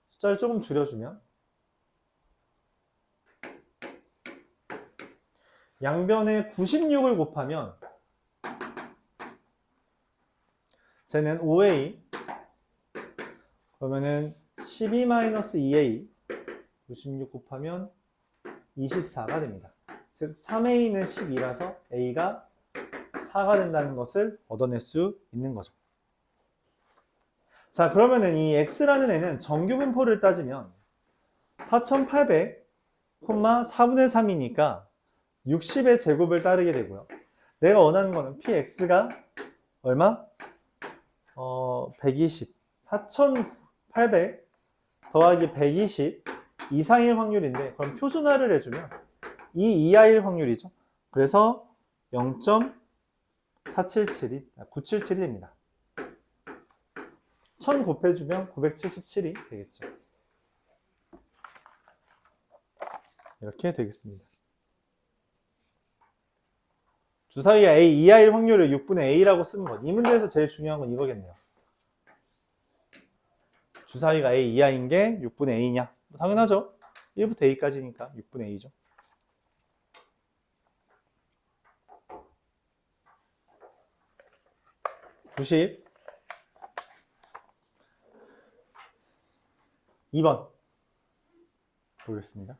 숫자를 조금 줄여주면 양변에 96을 곱하면 쟤는 5A 그러면은 12-2A 96 곱하면 24가 됩니다. 즉 3A는 12라서 A가 4가 된다는 것을 얻어낼 수 있는 거죠. 자, 그러면은 이 X라는 애는 정규분포를 따지면 4,800, 4분의 3이니까 60의 제곱을 따르게 되고요. 내가 원하는 거는 PX가 얼마? 120. 4,800 더하기 120 이상일 확률인데 그럼 표준화를 해주면 이 이하일 확률이죠. 그래서 0.477이 977이 됩니다. 1000 곱해주면 977이 되겠죠. 이렇게 되겠습니다. 주사위가 A 이하일 확률을 6분의 A라고 쓰는 것. 이 문제에서 제일 중요한 건 이거겠네요. 주사위가 A 이하인 게 6분의 A냐? 당연하죠. 1부터 A까지니까 6분의 A죠. (90) 2번 보겠습니다.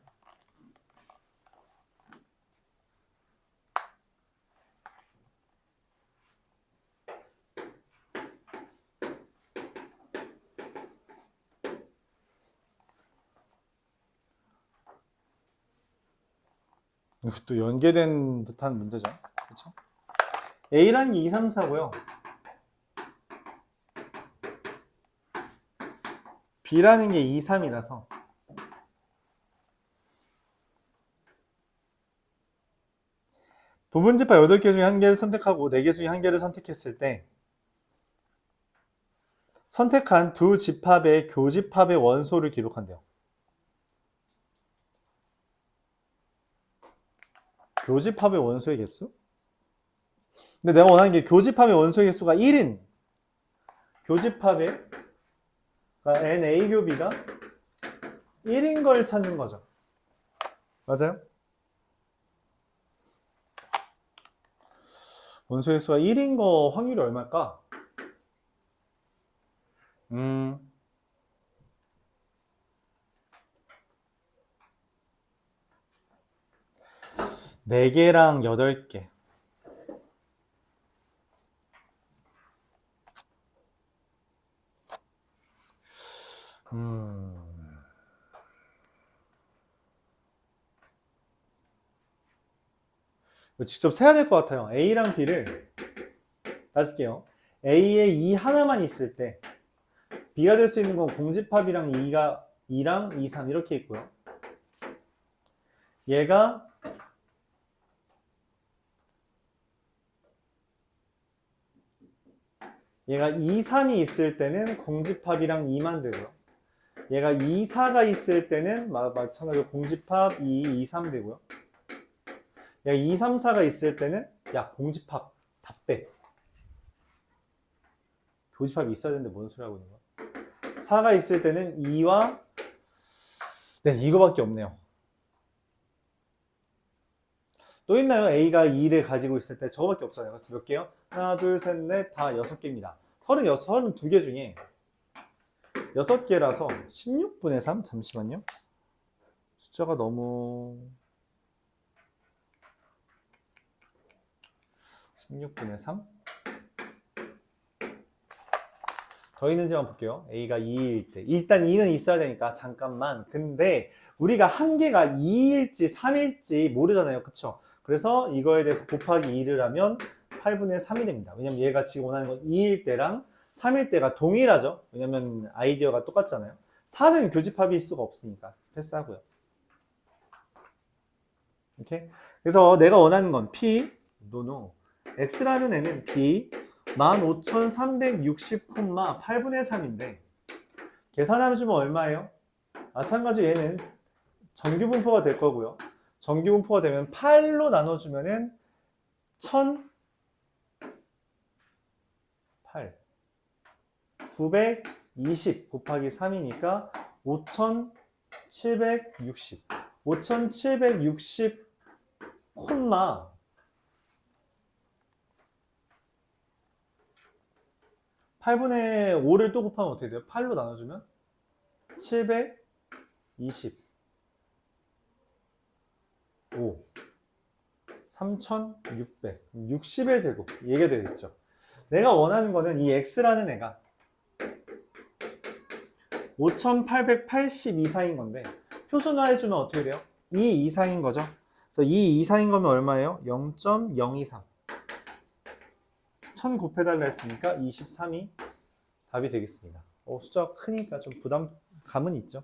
이것도 연계된 듯한 문제죠. 그렇죠? A라는 게 2, 3, 4고요. B라는 게 2, 3이라서 부분집합 8개 중에 1개를 선택하고 4개 중에 1개를 선택했을 때 선택한 두 집합의 교집합의 원소를 기록한대요. 교집합의 원소의 개수? 근데 내가 원하는 게 교집합의 원소의 개수가 1인 교집합의 그러니까 NA 교비가 1인 걸 찾는 거죠. 맞아요? 원소의 수가 1인 거 확률이 얼마일까? 4개랑 8개. 직접 세야 될 것 같아요. A랑 B를 따질게요. A에 2 하나만 있을 때 B가 될 수 있는 건 공집합이랑 2랑 2, 3 이렇게 있고요. 얘가 얘가 2, 3이 있을 때는 공집합이랑 2만 되고요. 얘가 2, 4가 있을 때는 마찬가지로 공집합 2, 2, 3 되고요. 얘가 2, 3, 4가 있을 때는 야 공집합 다 빼. 교집합이 있어야 되는데 뭔 소리 하고 있는 거야? 4가 있을 때는 2와 네 이거밖에 없네요. 또 있나요? A가 2를 가지고 있을 때 저거밖에 없잖아요. 그래서 몇 개요? 하나, 둘, 셋, 넷, 다 6개입니다. 32개 중에 6개라서 16분의 3? 잠시만요. 숫자가 너무 16분의 3? 더 있는지만 볼게요. A가 2일 때. 일단 2는 있어야 되니까 잠깐만. 근데 우리가 한 개가 2일지 3일지 모르잖아요. 그쵸? 그래서 이거에 대해서 곱하기 2를 하면 8분의 3이 됩니다. 왜냐면 얘가 지금 원하는 건 2일 때랑 3일 때가 동일하죠. 왜냐면 아이디어가 똑같잖아요. 4는 교집합일 수가 없으니까 패스하고요. 이렇게. 그래서 내가 원하는 건 P, X라는 애는 B 15,360, 8분의 3인데 계산하면 주면 얼마예요? 마찬가지로 얘는 정규분포가 될 거고요. 정규분포가 되면 8로 나눠주면은 1,008 920 곱하기 3이니까 5,760 5,760 콤마 8분의 5를 또 곱하면 어떻게 돼요? 8로 나눠주면 720 5 3600 60의 제곱 얘가 되겠죠. 내가 원하는 거는 이 x라는 애가 5880 이상인 건데 표준화해주면 어떻게 돼요? 2 이상인 거죠. 그래서 2 이상인 거면 얼마예요? 0.023 1000 곱해달라 했으니까 23이 답이 되겠습니다. 숫자가 크니까 좀 부담감은 있죠.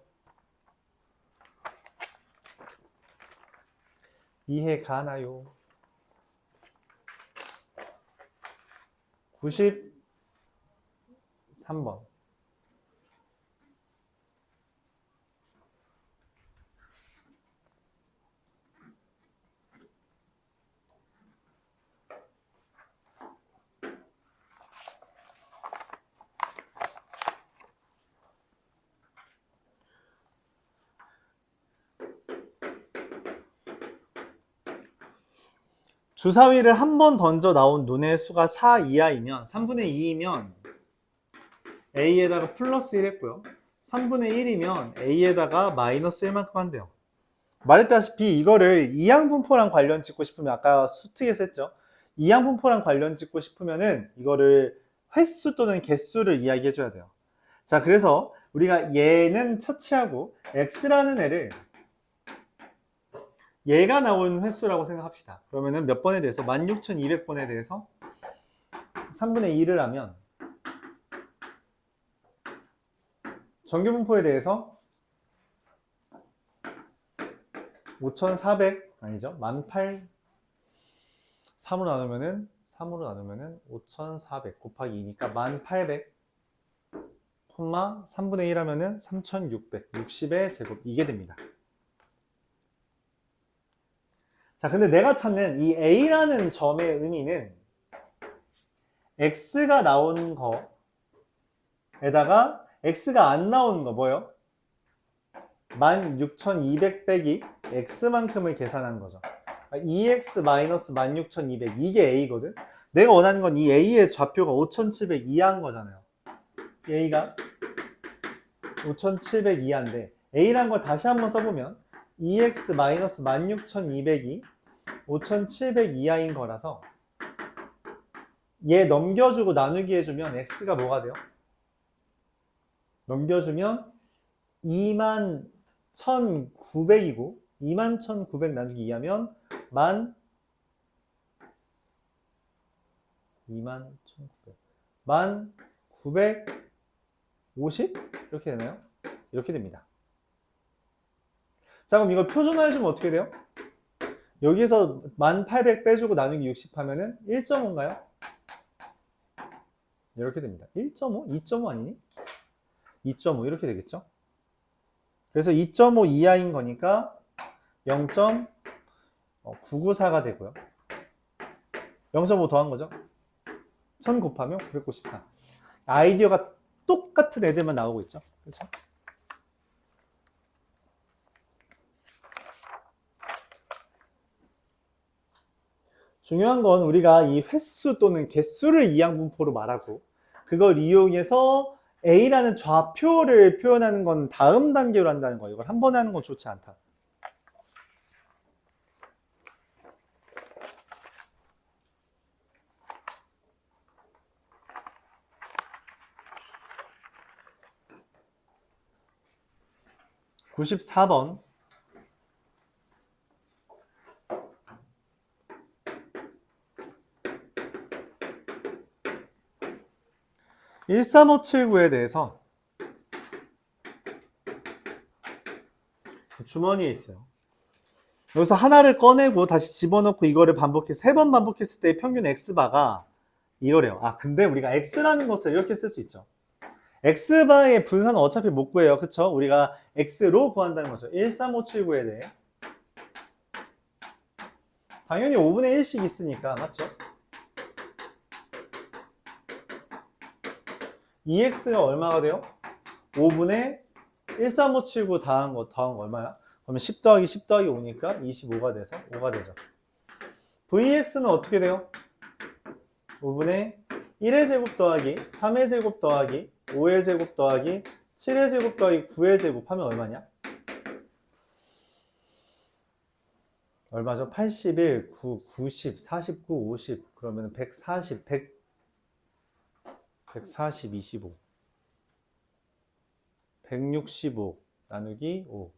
이해 가나요? 93번. 주사위를 한 번 던져 나온 눈의 수가 4 이하이면 3분의 2이면 A에다가 플러스 1 했고요. 3분의 1이면 A에다가 마이너스 1만큼 한대요. 말했다시피 이거를 이항분포랑 관련 짓고 싶으면 아까 수특에서 했죠. 이항분포랑 관련 짓고 싶으면은 이거를 횟수 또는 개수를 이야기해 줘야 돼요. 자, 그래서 우리가 얘는 처치하고 X라는 애를 얘가 나온 횟수라고 생각합시다. 그러면은 몇 번에 대해서 16,200번에 대해서 3분의 1을 하면 정규분포에 대해서 5,400 아니죠? 18 3으로 나누면은 5,400 곱하기 2니까 1,800 콤마 3분의 1 하면은 3,600 60의 제곱 이게 됩니다. 자, 근데 내가 찾는 이 A라는 점의 의미는 X가 나온 거에다가 X가 안 나온 거 뭐예요? 16,200 빼기 X만큼을 계산한 거죠. 2X 마이너스 16,200 이게 A거든? 내가 원하는 건 이 A의 좌표가 5,700 이하인 거잖아요. A가 5,700 이하인데 A란 걸 다시 한번 써보면 2X 마이너스 16,200이 5,700 이하인 거라서 얘 넘겨주고 나누기 해주면 X가 뭐가 돼요? 넘겨주면 21,900이고 21,900 나누기 2하면 1950? 이렇게 되나요? 이렇게 됩니다. 자, 그럼 이거 표준화해주면 어떻게 돼요? 여기서 1800 빼주고 나누기 60 하면은 1.5인가요? 이렇게 됩니다. 1.5? 2.5 아니니? 2.5 이렇게 되겠죠? 그래서 2.5 이하인 거니까 0.994가 되고요. 0.5 더한 거죠? 1000 곱하면 994. 아이디어가 똑같은 애들만 나오고 있죠? 그렇죠? 중요한 건 우리가 이 횟수 또는 개수를 이항분포로 말하고 그걸 이용해서 A라는 좌표를 표현하는 건 다음 단계로 한다는 거예요. 이걸 한 번에 하는 건 좋지 않다. (94번) 13579에 대해서 주머니에 있어요. 여기서 하나를 꺼내고 다시 집어넣고 이거를 반복해서 3번 반복했을 때 평균 X바가 이거래요. 아, 근데 우리가 X라는 것을 이렇게 쓸 수 있죠. X바의 분산은 어차피 못 구해요. 그쵸? 우리가 X로 구한다는 거죠. 13579에 대해 당연히 5분의 1씩 있으니까 맞죠? 2X가 얼마가 돼요? 5분의 13579 더한 거 얼마야? 그러면 10 더하기 10 더하기 5니까 25가 돼서 5가 되죠. VX는 어떻게 돼요? 5분의 1의 제곱 더하기 3의 제곱 더하기 5의 제곱 더하기 7의 제곱 더하기 9의 제곱 하면 얼마냐? 얼마죠? 81, 9, 90, 49, 50 그러면 140, 140, 25 165 나누기 5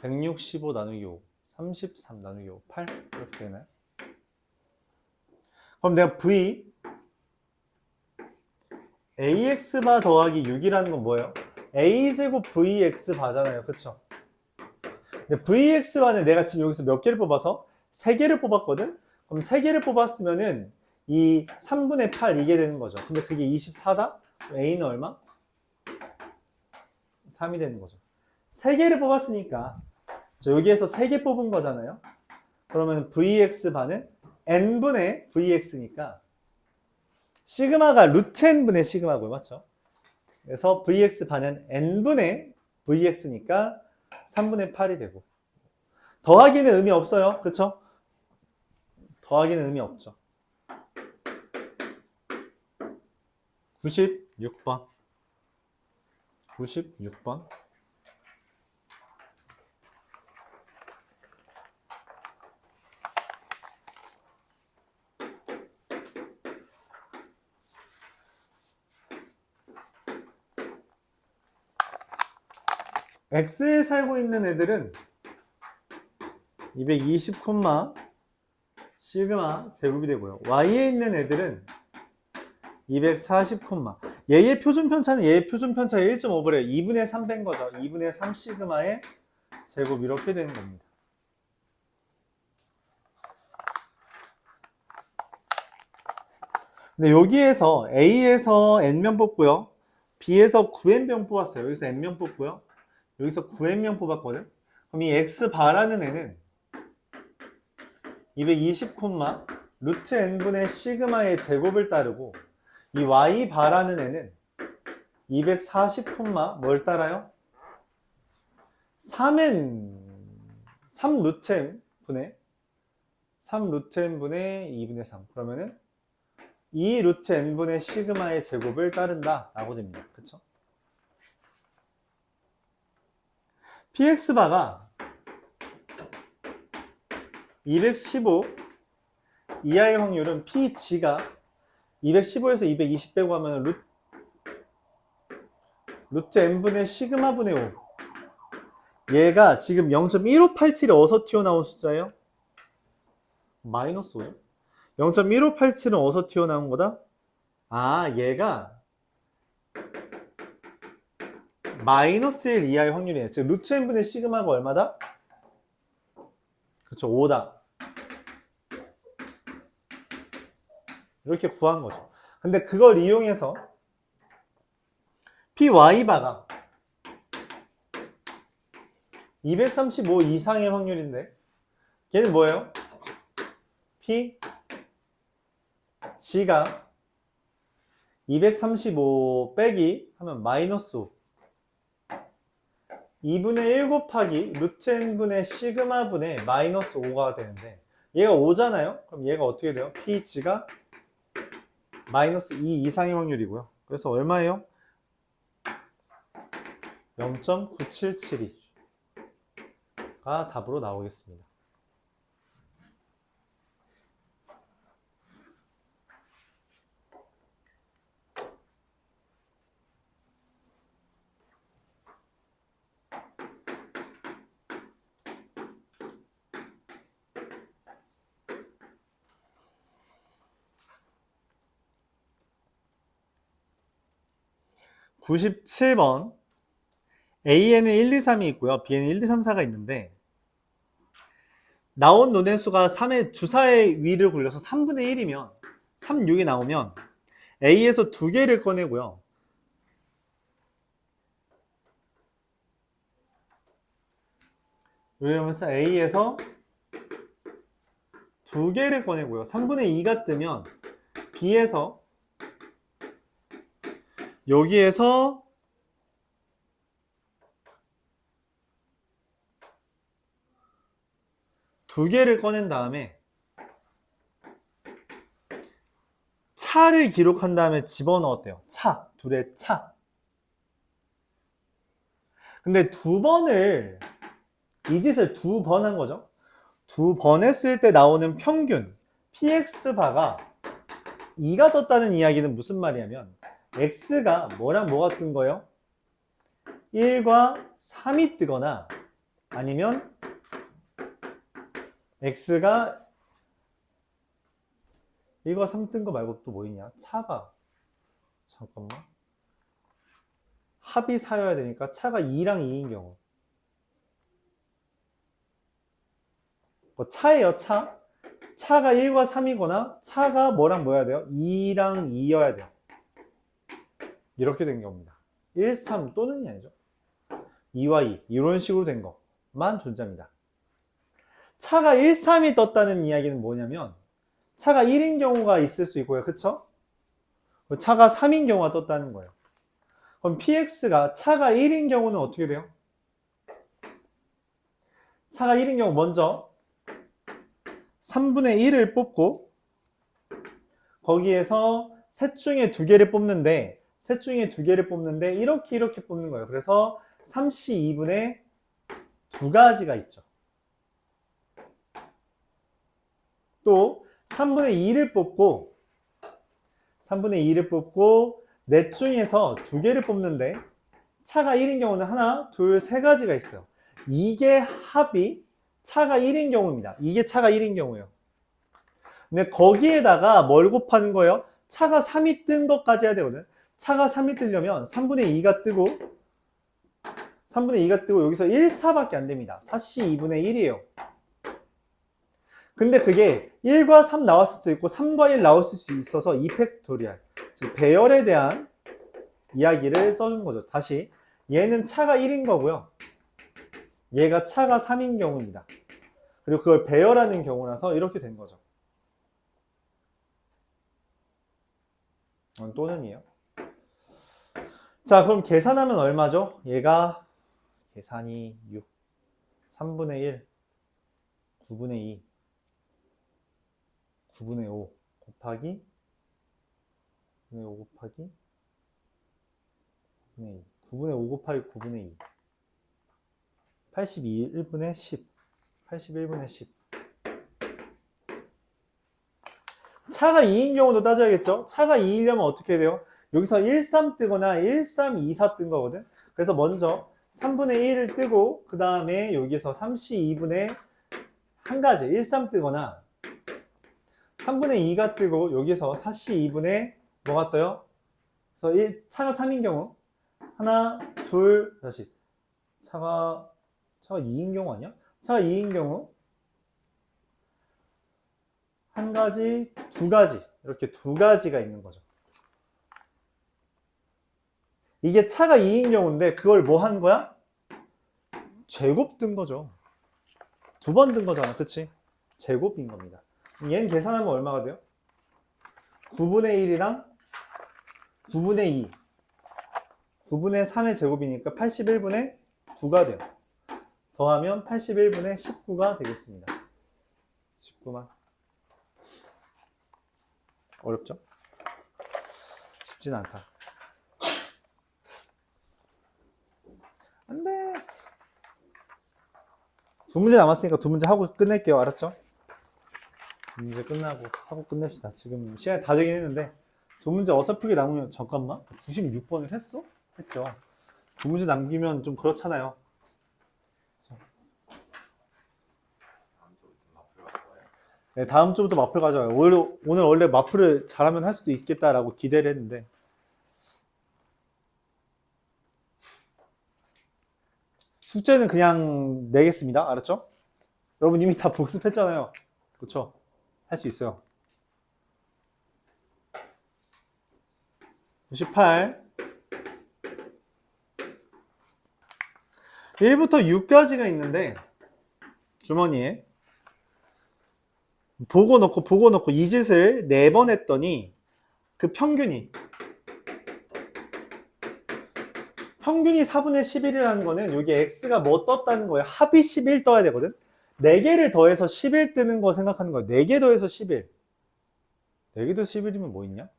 165 나누기 5 33 나누기 5 8 이렇게 되나요? 그럼 내가 V AX바 더하기 6이라는 건 뭐예요? A제곱 VX바잖아요. 그쵸? 근데 VX바는 내가 지금 여기서 몇 개를 뽑아서? 3개를 뽑았거든? 그럼 3개를 뽑았으면은 이 3분의 8 이게 되는 거죠. 근데 그게 24다? A는 얼마? 3이 되는 거죠. 3개를 뽑았으니까 여기에서 3개 뽑은 거잖아요. 그러면 VX바는 N분의 VX니까 시그마가 루트 N분의 시그마고요. 맞죠? 그래서 VX바는 N분의 VX니까 3분의 8이 되고 더하기는 의미 없어요. 그쵸? 더하기는 의미 없죠. 96번 96번 X에 살고 있는 애들은 220 시그마 제곱이 되고요. y에 있는 애들은 240 얘의 표준 편차는 얘의 표준 편차의 1.5배래 2분의 3 뺀 거죠. 2분의 3 시그마의 제곱 이렇게 되는 겁니다. 근데 여기에서 A에서 N명 뽑고요. B에서 9N명 뽑았어요. 여기서 N명 뽑고요. 여기서 9N명 뽑았거든. 그럼 이 X 바라는 애는 220 루트 N분의 시그마의 제곱을 따르고 이 Y 바라는 애는 240 뭘 따라요? 3 루트 N 분의 3 루트 N 분의 2분의 3 그러면은 2 루트 N분의 시그마의 제곱을 따른다 라고 됩니다. 그쵸? PX바가 215 이하일 확률은 PG가 215에서 220 빼고 하면 루트 N분의 시그마분의 5 얘가 지금 0.1587에 어디서 튀어나온 숫자예요? 마이너스 5죠? 0.1587은 어디서 튀어나온 거다? 아, 얘가 마이너스 1 이하의 확률이에요. 즉 루트 n분의 시그마가 얼마다? 그렇죠, 5다. 이렇게 구한 거죠. 근데 그걸 이용해서 PY바가 235 이상의 확률인데 걔는 뭐예요? G가 235 빼기 하면 마이너스 5 2분의 1 곱하기 루트 n분의 시그마 분의 마이너스 5가 되는데 얘가 5잖아요? 그럼 얘가 어떻게 돼요? PG가 마이너스 2 이상의 확률이고요. 그래서 얼마예요? 0.9772가 답으로 나오겠습니다. (97번) A에는 1, 2, 3이 있고요. B에는 1, 2, 3, 4가 있는데 나온 논의 수가 3의 주사의 위를 굴려서 3분의 1이면 3, 6이 나오면 A에서 2개를 꺼내고요. 이러면서 A에서 2개를 꺼내고요. 3분의 2가 뜨면 B에서 여기에서 2개를 꺼낸 다음에 차를 기록한 다음에 집어넣었대요. 차, 둘의 차. 근데 이 짓을 2번 한 거죠. 2번 했을 때 나오는 평균 PX바가 2가 떴다는 이야기는 무슨 말이냐면 X가 뭐랑 뭐가 뜬 거예요? 1과 3이 뜨거나 아니면 X가 1과 3 뜬 거 말고 또 뭐 있냐? 차가 잠깐만 합이 4여야 되니까 차가 2랑 2인 경우 뭐 차예요. 차가 1과 3이거나 차가 뭐랑 뭐여야 돼요? 2랑 2여야 돼요. 이렇게 된 경우입니다. 1, 3 또는 이 아니죠. 2와 2 이런 식으로 된 것만 존재합니다. 차가 1, 3이 떴다는 이야기는 뭐냐면 차가 1인 경우가 있을 수 있고요. 그쵸? 차가 3인 경우가 떴다는 거예요. 그럼 PX가 차가 1인 경우는 어떻게 돼요? 차가 1인 경우 먼저 3분의 1을 뽑고 거기에서 셋 중에 2개를 뽑는데 이렇게 뽑는 거예요. 그래서 3C2분의 2가지가 있죠. 또 3분의 2를 뽑고 넷 중에서 2개를 뽑는데 차가 1인 경우는 하나, 둘, 세 가지가 있어요. 이게 합이 차가 1인 경우입니다. 이게 차가 1인 경우예요. 근데 거기에다가 뭘 곱하는 거예요? 차가 3이 뜬 것까지 해야 되거든. 차가 3이 뜨려면 3분의 2가 뜨고 여기서 1, 4밖에 안 됩니다. 4C 2분의 1이에요. 근데 그게 1과 3 나왔을 수 있고 3과 1 나왔을 수 있어서 2팩토리얼, 즉 배열에 대한 이야기를 써준 거죠. 다시 얘는 차가 1인 거고요. 얘가 차가 3인 경우입니다. 그리고 그걸 배열하는 경우라서 이렇게 된 거죠. 또는이에요. 자, 그럼 계산하면 얼마죠? 얘가 계산이 6, 3분의 1, 9분의 2, 9분의 5 곱하기 9분의 5 곱하기 9분의 2, 9분의 5 곱하기 9분의 2, 82, 1분의 10, 81분의 10. 차가 2인 경우도 따져야겠죠? 차가 2이려면 어떻게 돼요? 여기서 13 뜨거나 13, 24 뜬 거거든? 그래서 먼저 3분의 1을 뜨고, 그 다음에 여기서 32분의 한 가지, 13 뜨거나 3분의 2가 뜨고, 여기서 42분의 뭐가 떠요? 그래서 차가 3인 경우, 하나, 둘, 다시. 차가 2인 경우 아니야? 차가 2인 경우, 한 가지, 두 가지. 이렇게 두 가지가 있는 거죠. 이게 차가 2인 경우인데 그걸 뭐 한 거야? 제곱 뜬 거죠. 두 번 뜬 거잖아. 그치? 제곱인 겁니다. 얘는 계산하면 얼마가 돼요? 9분의 1이랑 9분의 2. 9분의 3의 제곱이니까 81분의 9가 돼요. 더하면 81분의 19가 되겠습니다. 19만. 어렵죠? 쉽진 않다. 안 돼. 두 문제 남았으니까 두 문제 하고 끝낼게요. 알았죠? 두 문제 끝나고 하고 끝냅시다. 지금 시간이 다 되긴 했는데 두 문제 어설프게 남으면 잠깐만 96번을 했어? 했죠. 두 문제 남기면 좀 그렇잖아요. 네, 다음 주부터 마플 가져와요. 오늘 원래 마플을 잘하면 할 수도 있겠다라고 기대를 했는데 숙제는 그냥 내겠습니다. 알았죠? 여러분 이미 다 복습했잖아요. 그쵸? 할 수 있어요. 98 1부터 6까지가 있는데 주머니에 보고 놓고 이 짓을 4번 했더니 그 평균이 4분의 11이라는 거는 여기 x가 뭐 떴다는 거예요. 합이 11 떠야 되거든. 4개를 더해서 11 뜨는 거 생각하는 거예요. 4개 더해서 11. 4개 더해서 11이면 뭐 있냐?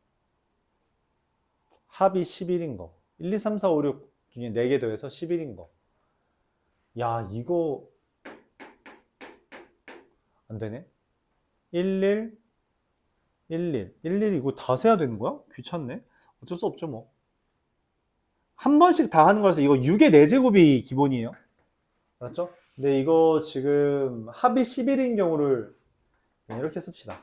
합이 11인 거. 1, 2, 3, 4, 5, 6 중에 4개 더해서 11인 거. 야, 이거 안 되네. 11, 11 이거 다 세야 되는 거야? 귀찮네. 어쩔 수 없죠 뭐. 한 번씩 다 하는 거라서 이거 6의 4제곱이 기본이에요. 알았죠? 근데 이거 지금 합이 11인 경우를 이렇게 씁시다.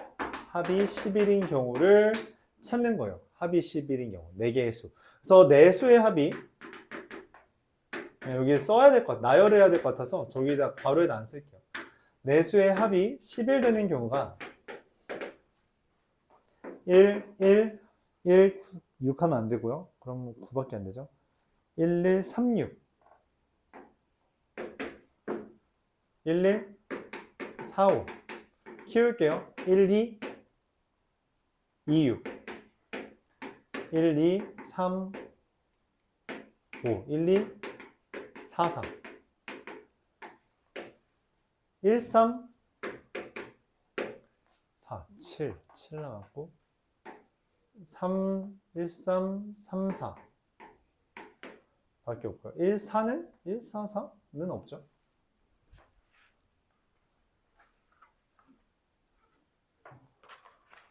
합이 11인 경우를 찾는 거예요. 합이 11인 경우. 4개의 수. 그래서 4수의 합이 여기에 써야 될 것 같아. 나열해야 될 것 같아서 저기다 괄호에다 안 쓸게요. 4수의 합이 11 되는 경우가 1, 6 하면 안 되고요. 그럼 9밖에 안 되죠. 1, 1, 3, 6 1, 1, 4, 5 키울게요. 1, 2, 2, 6 1, 2, 3, 5 1, 2, 4, 4 1, 3, 4, 7 남았고 3, 1, 3, 3, 4 밖에 없고요. 1, 4는? 1, 4, 4는 없죠.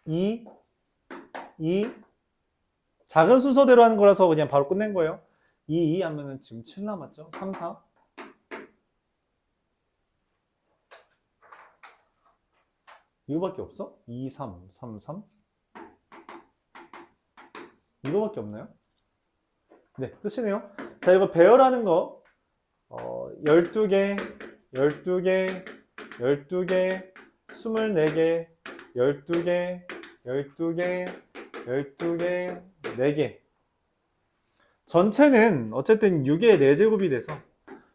이 작은 순서대로 하는 거라서 그냥 바로 끝낸 거예요. 2 하면은 지금 7 남았죠. 3, 4 이거밖에 없어? 2, 3, 3, 3? 이거밖에 없나요? 네, 끝이네요. 자, 이거 배열하는 거 12개, 12개, 12개, 24개, 12개, 12개, 12개, 4개. 전체는 어쨌든 6의 4제곱이 돼서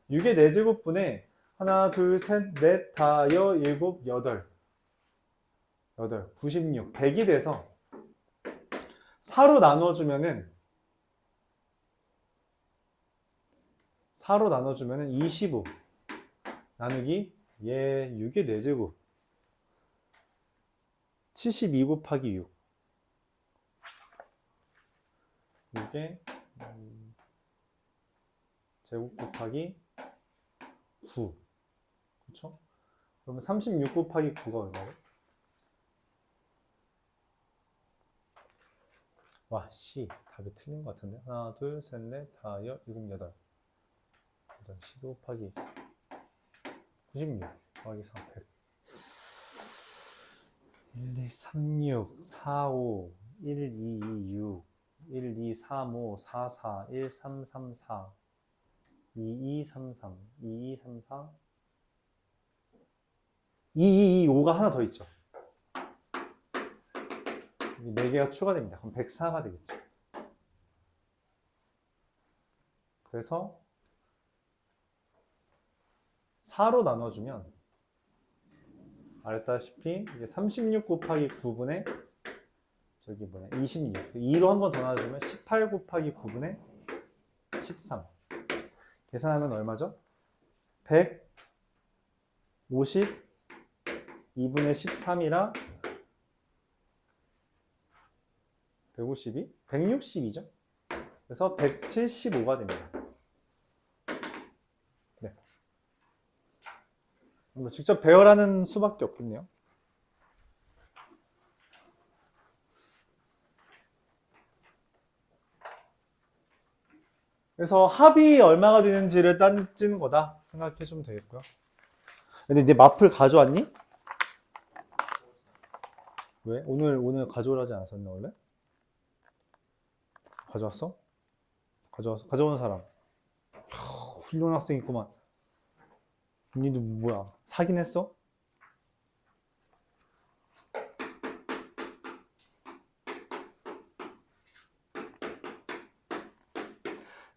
6의 4제곱분에 하나, 둘, 셋, 넷, 다, 여, 일곱, 여덟, 96, 100이 돼서 4로 나눠주면은 25 나누기 6의 4제곱 72 곱하기 6 이게 제곱 곱하기 9 그쵸? 그러면 36 곱하기 9가 얼마예요? 와, 씨, 답이 틀린 것 같은데. 하나, 둘, 셋, 넷, 다, 여, 일곱, 여덟. 12 곱하기 96 더하기 4, 100. 1, 2, 3, 6, 4, 5, 1, 2, 2, 6, 1, 2, 3, 5, 4, 4, 1, 3, 3, 4, 2, 2, 3, 3, 2, 2, 3, 4, 2, 2, 2, 5가 하나 더 있죠. 4개가 추가됩니다. 그럼 104가 되겠죠. 그래서 4로 나눠주면 알다시피 이게 36 곱하기 9분의 저기 뭐냐 26 2로 한 번 더 나눠주면 18 곱하기 9분의 13 계산하면 얼마죠? 152분의 13이라 152? 162죠? 그래서 175가 됩니다. 네. 뭐 직접 배열하는 수밖에 없겠네요. 그래서 합이 얼마가 되는지를 따지는 거다 생각해 주면 되겠고요. 근데 네 마플 가져왔니? 왜? 오늘 가져오라지 않았었나 원래? 가져왔어? 가져온 사람. 훌륭한 학생 있구만. 니도 뭐야? 사긴 했어?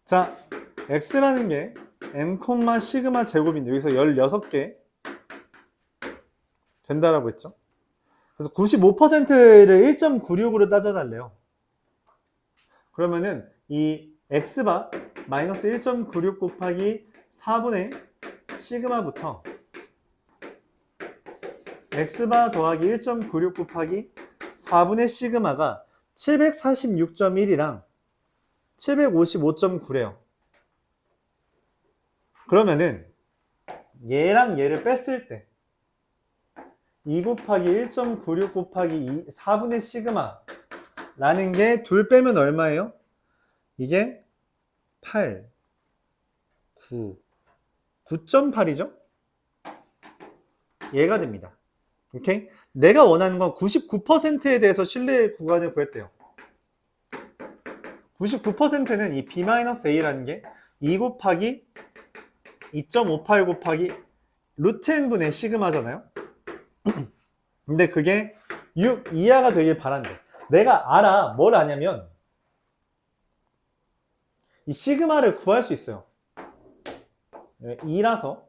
자, x라는 게 m, 시그마 제곱인데 여기서 16개 된다라고 했죠. 그래서 95%를 1.96으로 따져달래요. 그러면은 이 x바 마이너스 1.96 곱하기 4분의 시그마부터 x바 더하기 1.96 곱하기 4분의 시그마가 746.1이랑 755.9래요. 그러면은 얘랑 얘를 뺐을 때 2 곱하기 1.96 곱하기 4분의 시그마 라는 게 둘 빼면 얼마예요? 이게 8, 9, 9.8이죠? 얘가 됩니다. 오케이? 내가 원하는 건 99%에 대해서 신뢰 구간을 구했대요. 99%는 이 b-a라는 게 2 곱하기 2.58 곱하기 루트 n분의 시그마잖아요. 근데 그게 6 이하가 되길 바란대. 내가 알아. 뭘 아냐면 이 시그마를 구할 수 있어요. 2라서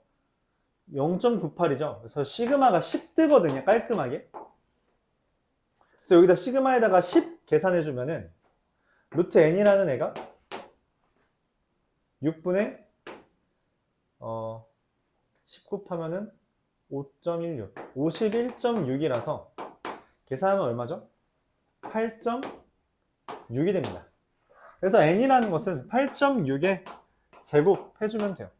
0.98이죠. 그래서 시그마가 10 뜨거든요. 깔끔하게. 그래서 여기다 시그마에다가 10 계산해주면은 루트 n이라는 애가 6분의 10 곱하면은 5.16 51.6이라서 계산하면 얼마죠? 8.6이 됩니다. 그래서 n이라는 것은 8.6에 제곱해주면 돼요.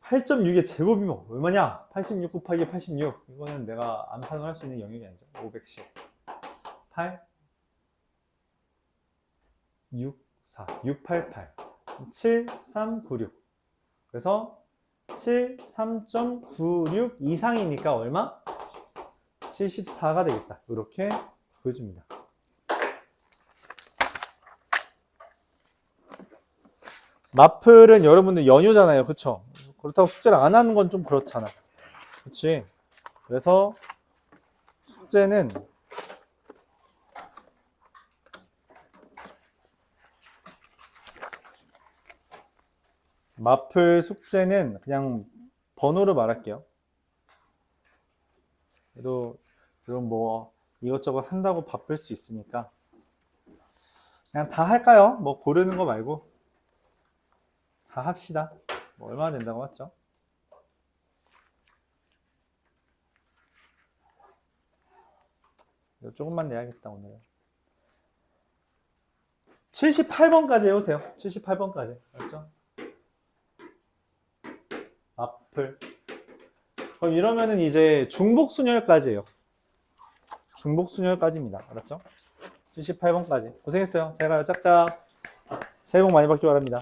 8.6의 제곱이 뭐 얼마냐? 86 곱하기 86 이거는 내가 암산을 할 수 있는 영역이 아니죠. 510 8 6 4 688 7 3 9 6 그래서 7, 3.96 이상이니까 얼마? 74가 되겠다. 이렇게 보여줍니다. 마플은 여러분들 연휴잖아요. 그쵸? 그렇다고 숙제를 안 하는 건 좀 그렇잖아. 그치? 그래서 숙제는 마플 숙제는 그냥 번호를 말할게요. 그래도 그럼 뭐 이것저것 한다고 바쁠 수 있으니까 그냥 다 할까요? 뭐 고르는 거 말고 다 합시다. 뭐 얼마나 된다고 맞죠? 이거 조금만 내야겠다 오늘. 78번까지 해오세요. 78번까지 맞죠? 마플. 그럼 이러면은 이제 중복순열까지예요. 중복순열까지입니다. 알았죠? 78번까지. 고생했어요. 잘 가요. 짝짝. 새해 복 많이 받기 바랍니다.